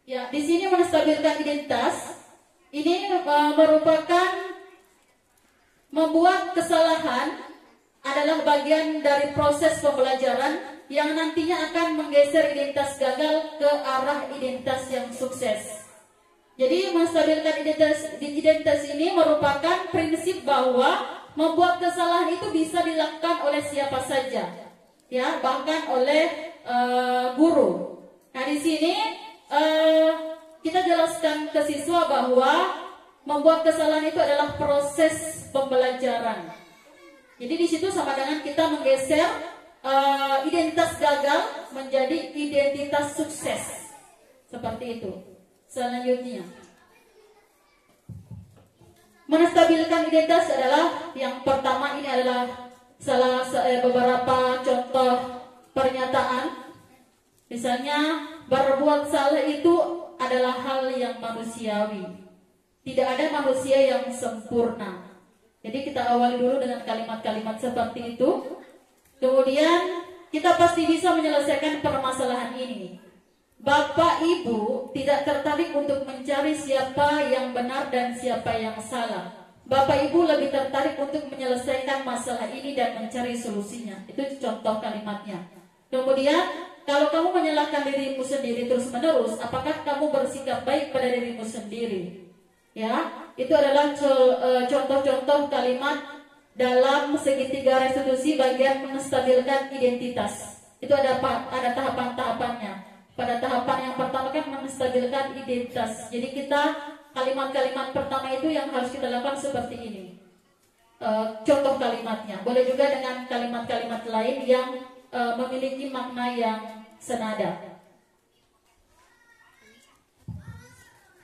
Ya, di sini menstabilkan identitas ini merupakan membuat kesalahan adalah bagian dari proses pembelajaran yang nantinya akan menggeser identitas gagal ke arah identitas yang sukses. Jadi menstabilkan identitas ini merupakan prinsip bahwa membuat kesalahan itu bisa dilakukan oleh siapa saja, ya, bahkan oleh guru. Nah, di sini kita jelaskan ke siswa bahwa membuat kesalahan itu adalah proses pembelajaran. Jadi di situ sama dengan kita menggeser identitas gagal menjadi identitas sukses, seperti itu. Selanjutnya, menstabilkan identitas adalah yang pertama, ini adalah beberapa contoh pernyataan. Misalnya, berbuat salah itu adalah hal yang manusiawi. Tidak ada manusia yang sempurna. Jadi kita awali dulu dengan kalimat-kalimat seperti itu. Kemudian kita pasti bisa menyelesaikan permasalahan ini. Bapak Ibu tidak tertarik untuk mencari siapa yang benar dan siapa yang salah. Bapak Ibu lebih tertarik untuk menyelesaikan masalah ini dan mencari solusinya. Itu contoh kalimatnya. Kemudian, kalau kamu menyalahkan dirimu sendiri terus-menerus, apakah kamu bersikap baik pada dirimu sendiri? Ya, itu adalah contoh-contoh kalimat dalam segitiga restitusi bagian menstabilkan identitas. Itu ada tahapan-tahapannya. Pada tahapan yang pertama kan menstabilkan identitas. Jadi kita kalimat-kalimat pertama itu yang harus kita lakukan seperti ini. Contoh kalimatnya. Boleh juga dengan kalimat-kalimat lain yang memiliki makna yang senada.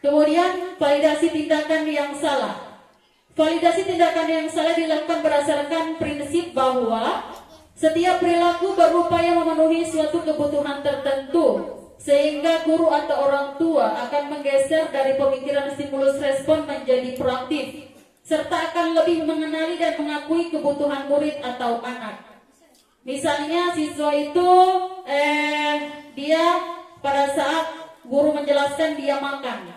Kemudian validasi tindakan yang salah. Validasi tindakan yang salah dilakukan berdasarkan prinsip bahwa setiap perilaku berupaya memenuhi suatu kebutuhan tertentu, sehingga guru atau orang tua akan menggeser dari pemikiran stimulus respon menjadi proaktif, serta akan lebih mengenali dan mengakui kebutuhan murid atau anak. Misalnya siswa itu dia pada saat guru menjelaskan dia makan,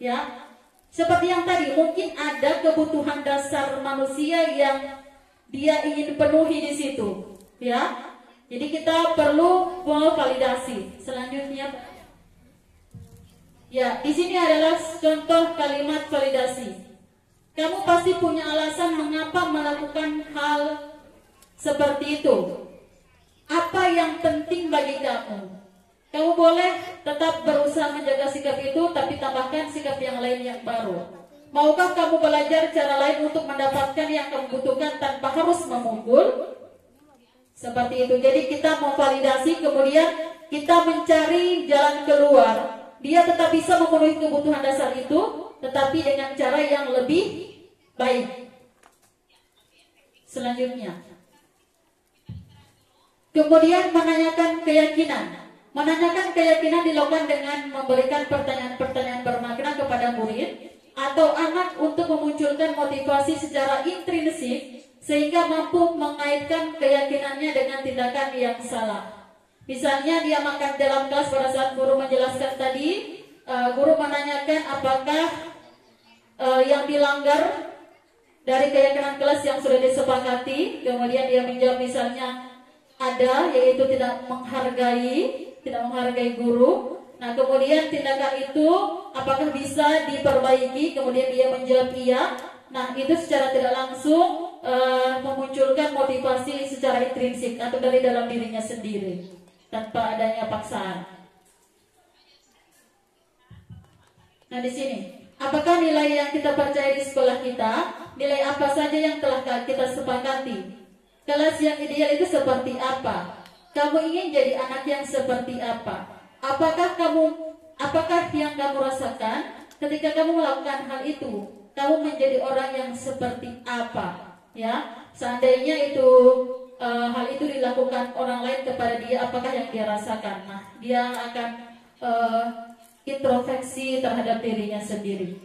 ya. Seperti yang tadi, mungkin ada kebutuhan dasar manusia yang dia ingin penuhi di situ, ya. Jadi kita perlu validasi. Selanjutnya, ya, di sini adalah contoh kalimat validasi. Kamu pasti punya alasan mengapa melakukan hal seperti itu. Apa yang penting bagi kamu? Kamu boleh tetap berusaha menjaga sikap itu, tapi tambahkan sikap yang lain yang baru. Maukah kamu belajar cara lain untuk mendapatkan yang kamu butuhkan tanpa harus memukul? Seperti itu. Jadi kita memvalidasi, kemudian kita mencari jalan keluar. Dia tetap bisa memenuhi kebutuhan dasar itu, tetapi dengan cara yang lebih baik. Selanjutnya, kemudian menanyakan keyakinan. Menanyakan keyakinan dilakukan dengan memberikan pertanyaan-pertanyaan bermakna kepada murid atau anak untuk memunculkan motivasi secara intrinsik sehingga mampu mengaitkan keyakinannya dengan tindakan yang salah. Misalnya dia makan dalam kelas pada saat guru menjelaskan tadi, guru menanyakan apakah yang dilanggar dari keyakinan kelas yang sudah disepakati, kemudian dia menjawab misalnya ada, yaitu tidak menghargai guru. Nah, kemudian tindakan itu apakah bisa diperbaiki? Kemudian dia menjawab iya. Nah, itu secara tidak langsung memunculkan motivasi secara intrinsik atau dari dalam dirinya sendiri tanpa adanya paksaan. Nah, di sini, apakah nilai yang kita percaya di sekolah kita, nilai apa saja yang telah kita sepakati? Kelas yang ideal itu seperti apa? Kamu ingin jadi anak yang seperti apa? Apakah yang kamu rasakan ketika kamu melakukan hal itu? Kamu menjadi orang yang seperti apa? Ya, seandainya itu hal itu dilakukan orang lain kepada dia, apakah yang dia rasakan? Nah, dia akan introspeksi terhadap dirinya sendiri.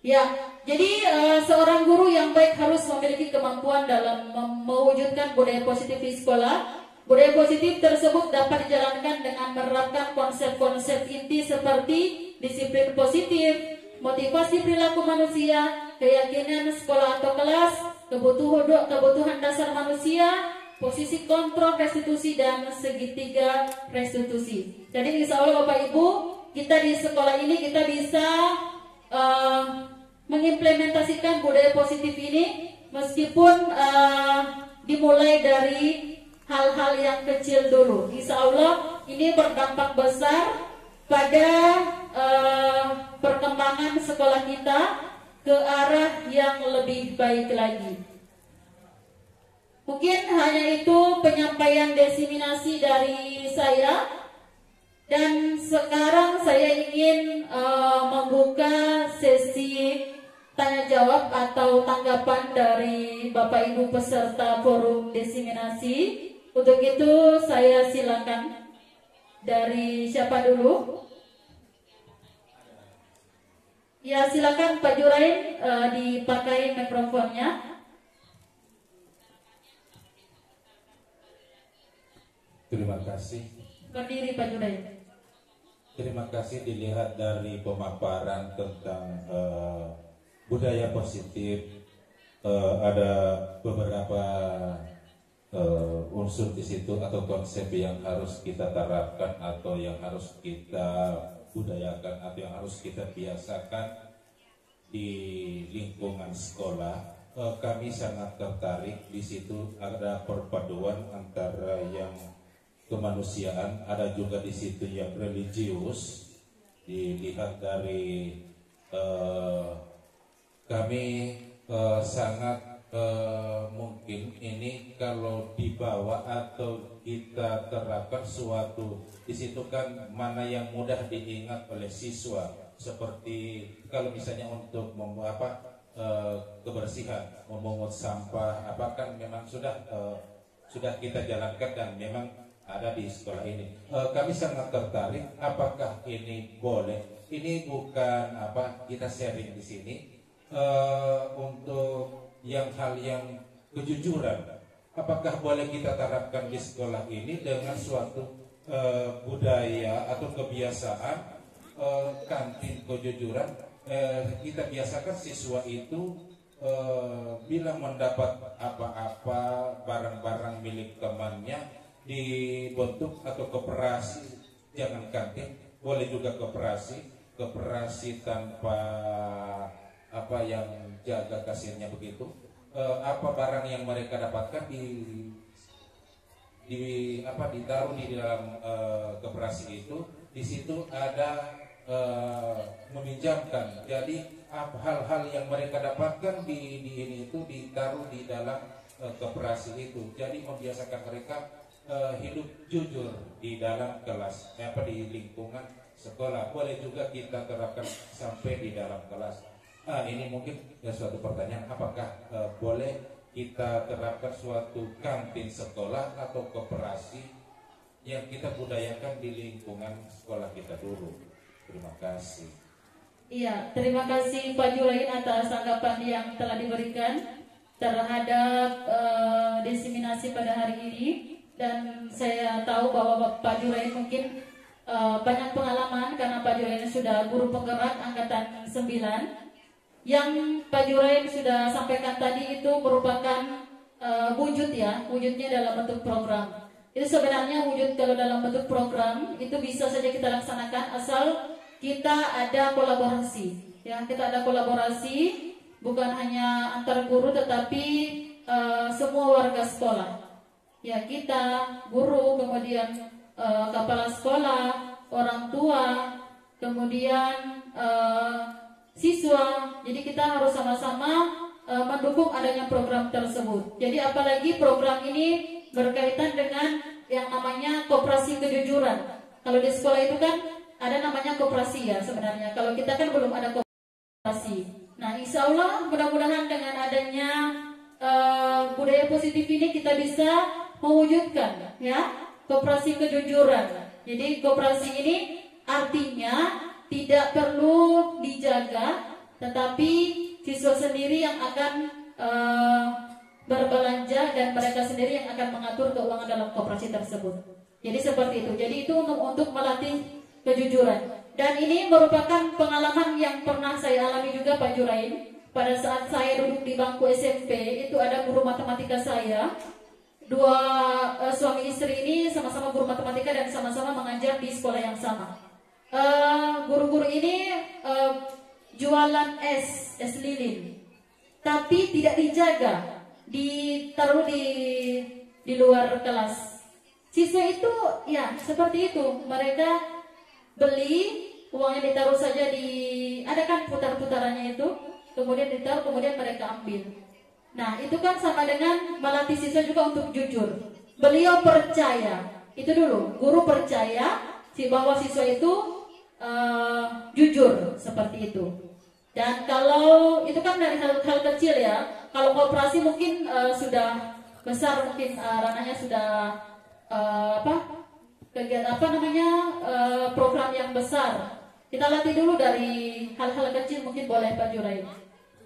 Ya, jadi seorang guru yang baik harus memiliki kemampuan dalam mewujudkan budaya positif di sekolah. Budaya positif tersebut dapat dijalankan dengan menerapkan konsep-konsep inti seperti disiplin positif, motivasi perilaku manusia, keyakinan sekolah atau kelas, kebutuhan dasar manusia, posisi kontrol restitusi, dan segitiga restitusi. Jadi insya Allah Bapak Ibu, kita di sekolah ini kita bisa mengimplementasikan budaya positif ini meskipun dimulai dari hal-hal yang kecil dulu. Insya Allah ini berdampak besar pada perkembangan sekolah kita ke arah yang lebih baik lagi. Mungkin hanya itu penyampaian diseminasi dari saya. Dan sekarang saya ingin membuka sesi tanya jawab atau tanggapan dari Bapak Ibu peserta forum diseminasi. Untuk itu saya silakan, dari siapa dulu? Ya, silakan Pak Jurain, dipakai mikrofonnya. Terima kasih. Berdiri Pak Jurain. Terima kasih. Dilihat dari pemaparan tentang budaya positif, ada beberapa unsur di situ atau konsep yang harus kita terapkan atau yang harus kita budayakan atau yang harus kita biasakan di lingkungan sekolah. Kami sangat tertarik di situ, ada perpaduan antara yang kemanusiaan, ada juga di situ yang religius. Dilihat dari kami sangat mungkin ini kalau dibawa atau kita terapkan suatu di situ kan mana yang mudah diingat oleh siswa, seperti kalau misalnya untuk kebersihan, memungut sampah, kan memang sudah kita jalankan dan memang ada di sekolah ini. Kami sangat tertarik. Apakah ini boleh? Ini bukan apa kita sharing di sini untuk hal yang kejujuran. Apakah boleh kita terapkan di sekolah ini dengan suatu budaya atau kebiasaan kantin kejujuran? Kita biasakan siswa itu bila mendapat apa-apa barang-barang milik temannya dibentuk atau koperasi, jangan kantin, boleh juga koperasi tanpa apa yang jaga kasirnya begitu. Apa barang yang mereka dapatkan ditaruh di dalam koperasi itu, di situ ada meminjamkan. Jadi hal-hal yang mereka dapatkan di ini itu ditaruh di dalam koperasi itu. Jadi membiasakan mereka hidup jujur di dalam kelas, di lingkungan sekolah. Boleh juga kita terapkan sampai di dalam kelas. Ini mungkin suatu pertanyaan, apakah boleh kita terapkan suatu kantin sekolah atau koperasi yang kita budayakan di lingkungan sekolah kita dulu. Terima kasih. Iya, terima kasih Pak Jurain atas tanggapan yang telah diberikan terhadap diseminasi pada hari ini. Dan saya tahu bahwa Pak Jurain mungkin banyak pengalaman karena Pak Jurain sudah guru penggerak angkatan 9. Yang Pak Jurain sudah sampaikan tadi itu merupakan wujud ya, wujudnya dalam bentuk program. Itu sebenarnya wujud kalau dalam bentuk program itu bisa saja kita laksanakan asal kita ada kolaborasi. Ya, kita ada kolaborasi bukan hanya antar guru tetapi semua warga sekolah. Ya, kita guru, kemudian kepala sekolah, orang tua, kemudian siswa. Jadi kita harus sama-sama mendukung adanya program tersebut. Jadi apalagi program ini berkaitan dengan yang namanya koperasi kejujuran. Kalau di sekolah itu kan ada namanya koperasi ya sebenarnya. Kalau kita kan belum ada koperasi. Nah, insya Allah mudah-mudahan dengan adanya budaya positif ini kita bisa mewujudkan ya koperasi kejujuran. Jadi koperasi ini artinya tidak perlu dijaga, tetapi siswa sendiri yang akan berbelanja dan mereka sendiri yang akan mengatur keuangan dalam koperasi tersebut. Jadi seperti itu. Jadi itu untuk melatih kejujuran. Dan ini merupakan pengalaman yang pernah saya alami juga Pak Jurain. Pada saat saya duduk di bangku SMP, itu ada guru matematika saya. Dua suami istri ini sama-sama guru matematika dan sama-sama mengajar di sekolah yang sama. Guru-guru ini jualan es lilin, tapi tidak dijaga, ditaruh di luar kelas. Siswa itu ya seperti itu, mereka beli, uangnya ditaruh saja ada kan putar-putarannya itu, kemudian ditaruh, kemudian mereka ambil. Nah, itu kan sama dengan melatih siswa juga untuk jujur. Beliau percaya, itu dulu, guru percaya bahwa siswa itu jujur seperti itu. Dan kalau itu kan dari hal kecil ya. Kalau kooperasi mungkin sudah besar, mungkin ranahnya sudah program yang besar. Kita latih dulu dari hal-hal kecil, mungkin boleh Pak Jurain.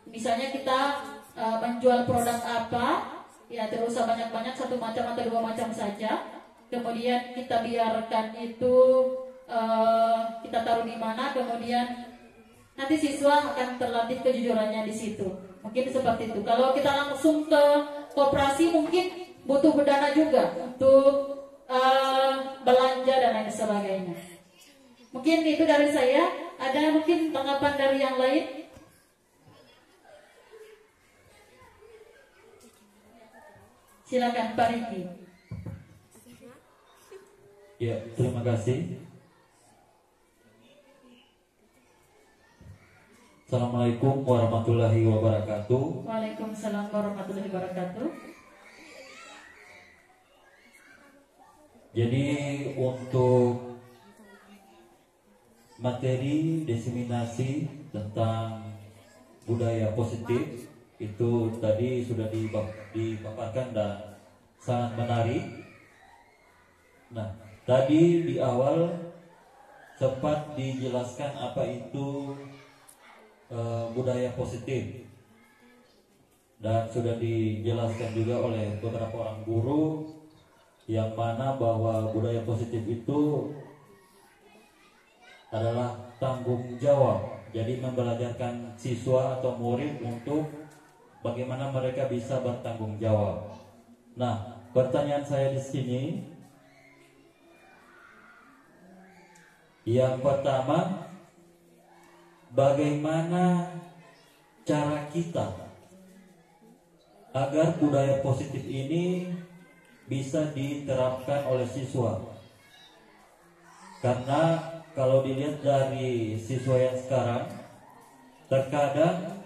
Misalnya kita menjual produk apa, ya tidak usah banyak-banyak, satu macam atau dua macam saja. Kemudian kita biarkan itu kita taruh di mana, kemudian nanti siswa akan terlatih kejujurannya di situ. Mungkin seperti itu. Kalau kita langsung ke koperasi mungkin butuh dana juga untuk belanja dan lain sebagainya. Mungkin itu dari saya. Ada mungkin tanggapan dari yang lain? Silakan Pak Riki. Ya, terima kasih. Assalamualaikum warahmatullahi wabarakatuh. Waalaikumsalam warahmatullahi wabarakatuh. Jadi untuk materi diseminasi tentang budaya positif itu tadi sudah dipaparkan dan sangat menarik. Nah, tadi di awal sempat dijelaskan apa itu budaya positif, dan sudah dijelaskan juga oleh beberapa orang guru yang mana bahwa budaya positif itu adalah tanggung jawab. Jadi membelajarkan siswa atau murid untuk bagaimana mereka bisa bertanggung jawab. Nah, pertanyaan saya di sini yang pertama, bagaimana cara kita agar budaya positif ini bisa diterapkan oleh siswa? Karena kalau dilihat dari siswa yang sekarang, terkadang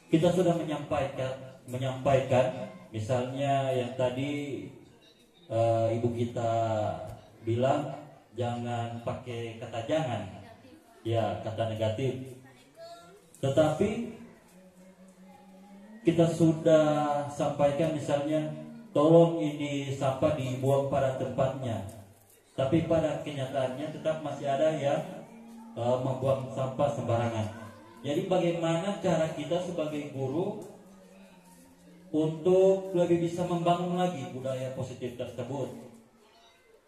kita sudah menyampaikan, misalnya yang tadi ibu kita bilang jangan pakai kata jangan, ya kata negatif. Tetapi kita sudah sampaikan misalnya, tolong ini sampah dibuang pada tempatnya. Tapi pada kenyataannya tetap masih ada yang membuang sampah sembarangan. Jadi bagaimana cara kita sebagai guru untuk lebih bisa membangun lagi budaya positif tersebut?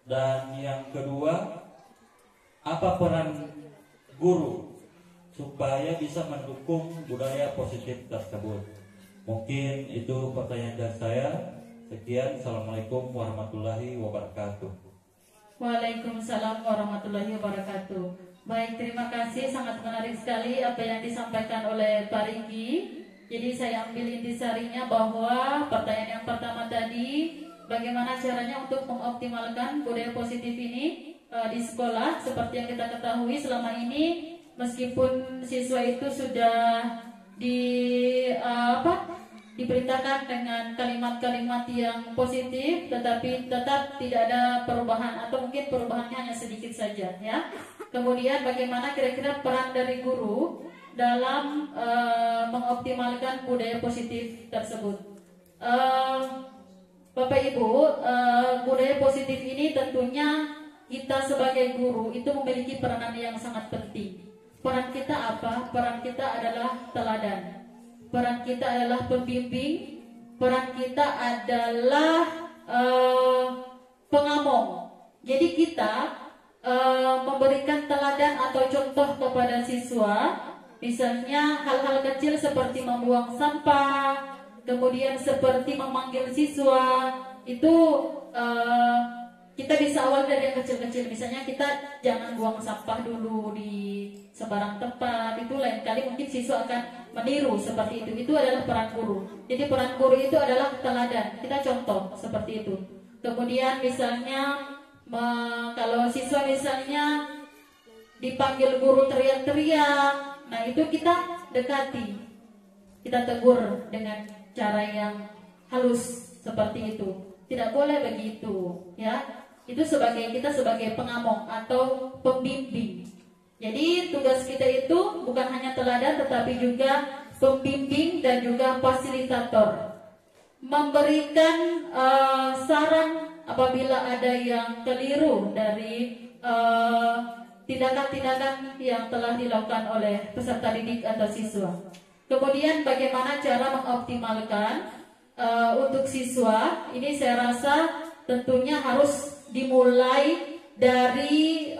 Dan yang kedua, apa peran guru supaya bisa mendukung budaya positif tersebut? Mungkin itu pertanyaan dari saya. Sekian, Assalamualaikum warahmatullahi wabarakatuh. Waalaikumsalam warahmatullahi wabarakatuh. Baik, terima kasih. Sangat menarik sekali apa yang disampaikan oleh Pak Riki. Jadi saya ambil intisarinya bahwa pertanyaan yang pertama tadi, bagaimana caranya untuk mengoptimalkan budaya positif ini di sekolah. Seperti yang kita ketahui selama ini, meskipun siswa itu sudah diberitakan dengan kalimat-kalimat yang positif, tetapi tetap tidak ada perubahan, atau mungkin perubahannya hanya sedikit saja, ya. Kemudian bagaimana kira-kira peran dari guru dalam mengoptimalkan budaya positif tersebut? Bapak Ibu, budaya positif ini tentunya kita sebagai guru itu memiliki peranan yang sangat penting. Peran kita apa? Peran kita adalah teladan. Peran kita adalah pembimbing, peran kita adalah pengamong. Jadi kita memberikan teladan atau contoh kepada siswa, misalnya hal-hal kecil seperti membuang sampah, kemudian seperti memanggil siswa, itu kita bisa awal dari yang kecil-kecil. Misalnya kita jangan buang sampah dulu di sembarang tempat, itu lain kali mungkin siswa akan meniru seperti itu. Itu adalah peran guru. Jadi peran guru itu adalah teladan, kita contoh seperti itu. Kemudian misalnya kalau siswa misalnya dipanggil guru teriak-teriak, nah itu kita dekati, kita tegur dengan cara yang halus seperti itu. Tidak boleh begitu, ya. Itu kita sebagai pengamong atau pembimbing. Jadi tugas kita itu bukan hanya teladan, tetapi juga pembimbing dan juga fasilitator. Memberikan saran apabila ada yang keliru dari tindakan-tindakan yang telah dilakukan oleh peserta didik atau siswa. Kemudian bagaimana cara mengoptimalkan untuk siswa? Ini saya rasa tentunya harus dimulai dari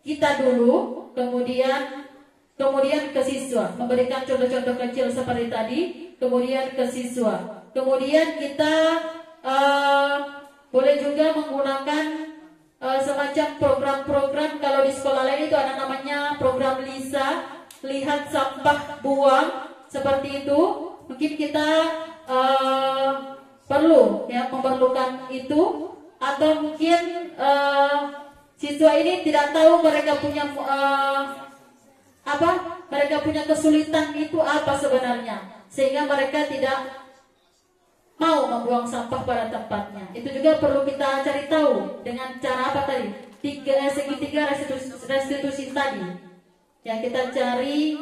kita dulu, kemudian ke siswa, memberikan contoh-contoh kecil seperti tadi, kemudian ke siswa. Kemudian kita boleh juga menggunakan semacam program-program. Kalau di sekolah lain itu ada namanya program LISA, lihat sampah buang, seperti itu. Mungkin kita perlu ya memerlukan itu, atau mungkin siswa ini tidak tahu mereka punya mereka punya kesulitan itu apa sebenarnya, sehingga mereka tidak mau membuang sampah pada tempatnya. Itu juga perlu kita cari tahu dengan cara apa tadi? Segitiga restitusi tadi. Ya, kita cari,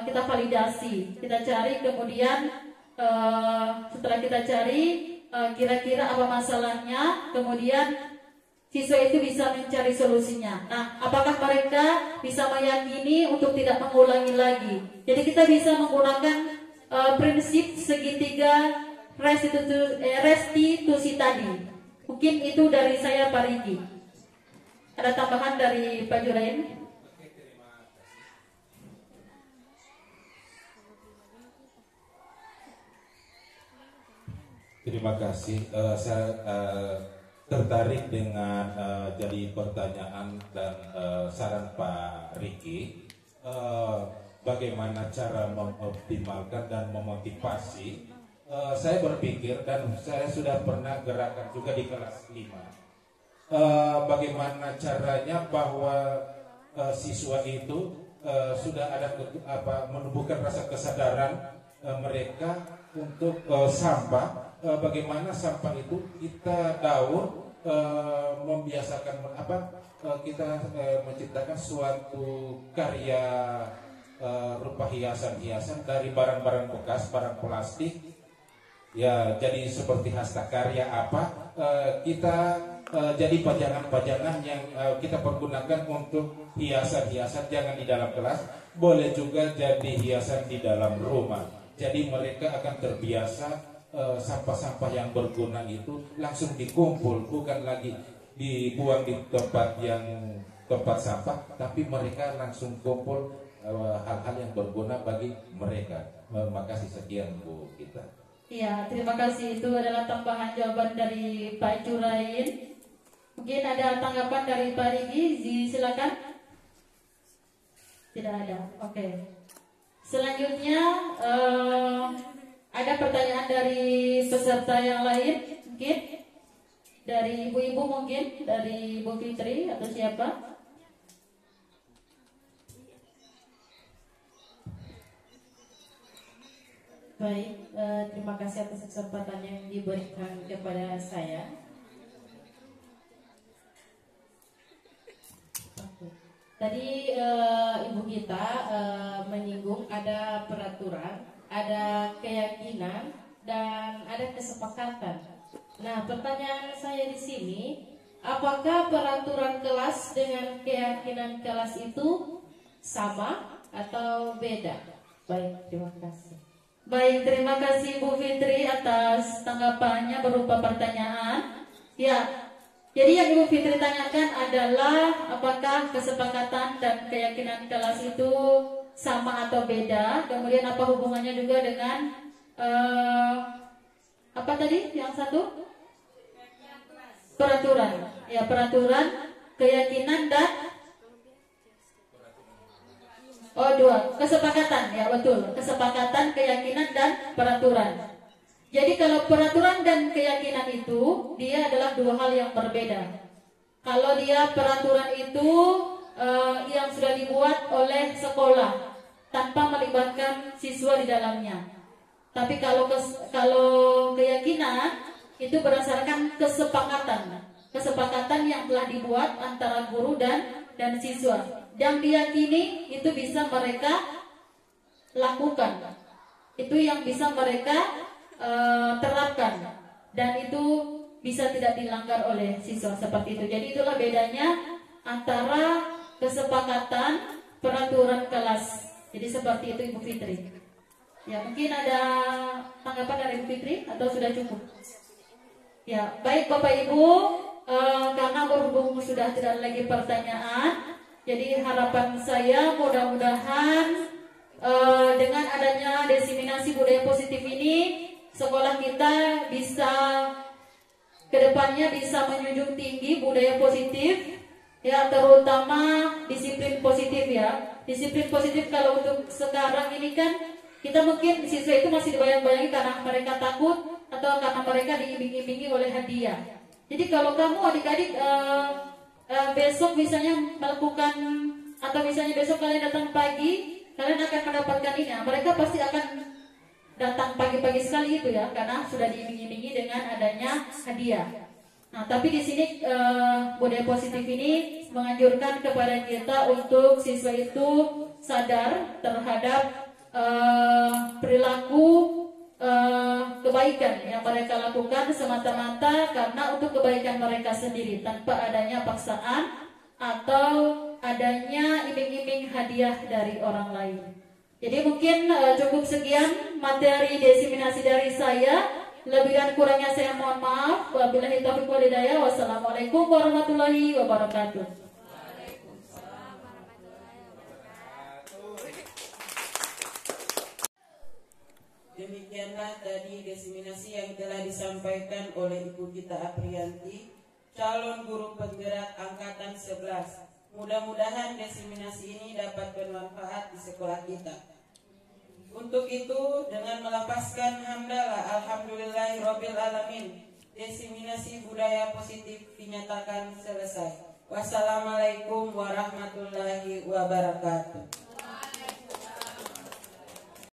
kita validasi, kita cari, kemudian setelah kita cari kira-kira apa masalahnya, kemudian siswa itu bisa mencari solusinya. Nah, apakah mereka bisa meyakini untuk tidak mengulangi lagi? Jadi kita bisa menggunakan prinsip segitiga restitusi tadi. Mungkin itu dari saya, Pak Riki. Ada tambahan dari Pak Jurain? Terima kasih. Saya tertarik dengan jadi pertanyaan dan saran Pak Riki. Bagaimana cara mengoptimalkan dan memotivasi? Saya berpikir dan saya sudah pernah gerakan juga di kelas 5. Bagaimana caranya bahwa siswa itu sudah ada menumbuhkan rasa kesadaran mereka untuk sampah. Bagaimana sampah itu kita daur, membiasakan kita menciptakan suatu karya rupa hiasan-hiasan dari barang-barang bekas, barang plastik. Ya, jadi seperti hastakarya kita jadi pajangan-pajangan yang kita pergunakan untuk hiasan-hiasan, jangan di dalam kelas, boleh juga jadi hiasan di dalam rumah. Jadi mereka akan terbiasa sampah-sampah yang berguna itu langsung dikumpul, bukan lagi dibuang di tempat sampah, tapi mereka langsung kumpul hal-hal yang berguna bagi mereka. Makasih, sekian Bu kita. Iya, terima kasih. Itu adalah tambahan jawaban dari Pak Jurain. Mungkin ada tanggapan dari Pak Riki, silakan. Tidak ada. Oke. Selanjutnya ada pertanyaan dari peserta yang lain, mungkin dari ibu-ibu, mungkin dari Ibu Fitri atau siapa? Baik, terima kasih atas kesempatan yang diberikan kepada saya. Tadi ibu kita menyinggung ada peraturan, ada keyakinan, dan ada kesepakatan. Nah, pertanyaan saya di sini, apakah peraturan kelas dengan keyakinan kelas itu sama atau beda? Baik, terima kasih. Baik, terima kasih Bu Fitri atas tanggapannya berupa pertanyaan. Ya, jadi yang Ibu Fitri tanyakan adalah apakah kesepakatan dan keyakinan kelas itu sama atau beda. Kemudian apa hubungannya juga dengan apa tadi yang satu? Peraturan. Ya, peraturan, keyakinan dan dua, kesepakatan, ya betul, kesepakatan, keyakinan, dan peraturan. Jadi kalau peraturan dan keyakinan itu, dia adalah dua hal yang berbeda. Kalau dia peraturan itu yang sudah dibuat oleh sekolah, tanpa melibatkan siswa di dalamnya. Tapi kalau keyakinan, itu berdasarkan kesepakatan. Kesepakatan yang telah dibuat antara guru dan siswa. Yang diyakini itu bisa mereka lakukan, itu yang bisa mereka terapkan, dan itu bisa tidak dilanggar oleh siswa, seperti itu. Jadi itulah bedanya antara kesepakatan, peraturan kelas. Jadi seperti itu Ibu Fitri. Ya, mungkin ada tanggapan dari Ibu Fitri atau sudah cukup? Ya, baik Bapak Ibu, karena berhubung sudah tidak lagi pertanyaan, jadi harapan saya mudah-mudahan dengan adanya diseminasi budaya positif ini, sekolah kita bisa kedepannya bisa menjunjung tinggi budaya positif, ya, terutama disiplin positif, ya. Disiplin positif kalau untuk sekarang ini kan kita mungkin siswa itu masih dibayang-bayangi karena mereka takut atau karena mereka diiming-imingi oleh hadiah. Jadi kalau kamu adik-adik besok misalnya melakukan, atau misalnya besok kalian datang pagi, kalian akan mendapatkan ini. Mereka pasti akan datang pagi-pagi sekali itu, ya, karena sudah diiming-imingi dengan adanya hadiah. Nah, tapi di sini budaya positif ini menganjurkan kepada kita untuk siswa itu sadar terhadap perilaku kebaikan yang mereka lakukan semata-mata karena untuk kebaikan mereka sendiri tanpa adanya paksaan atau adanya iming-iming hadiah dari orang lain. Jadi mungkin cukup sekian materi diseminasi dari saya. Lebih dan kurangnya saya mohon maaf. Wabillahi taufiq wal hidayah. Wassalamualaikum warahmatullahi wabarakatuh. Demikianlah tadi diseminasi yang telah disampaikan oleh Ibu Gita Aprianti, calon guru penggerak angkatan 11. Mudah-mudahan diseminasi ini dapat bermanfaat di sekolah kita. Untuk itu, dengan melapaskan hamdalah alhamdulillahirabbil alamin, diseminasi budaya positif dinyatakan selesai. Wassalamualaikum warahmatullahi wabarakatuh.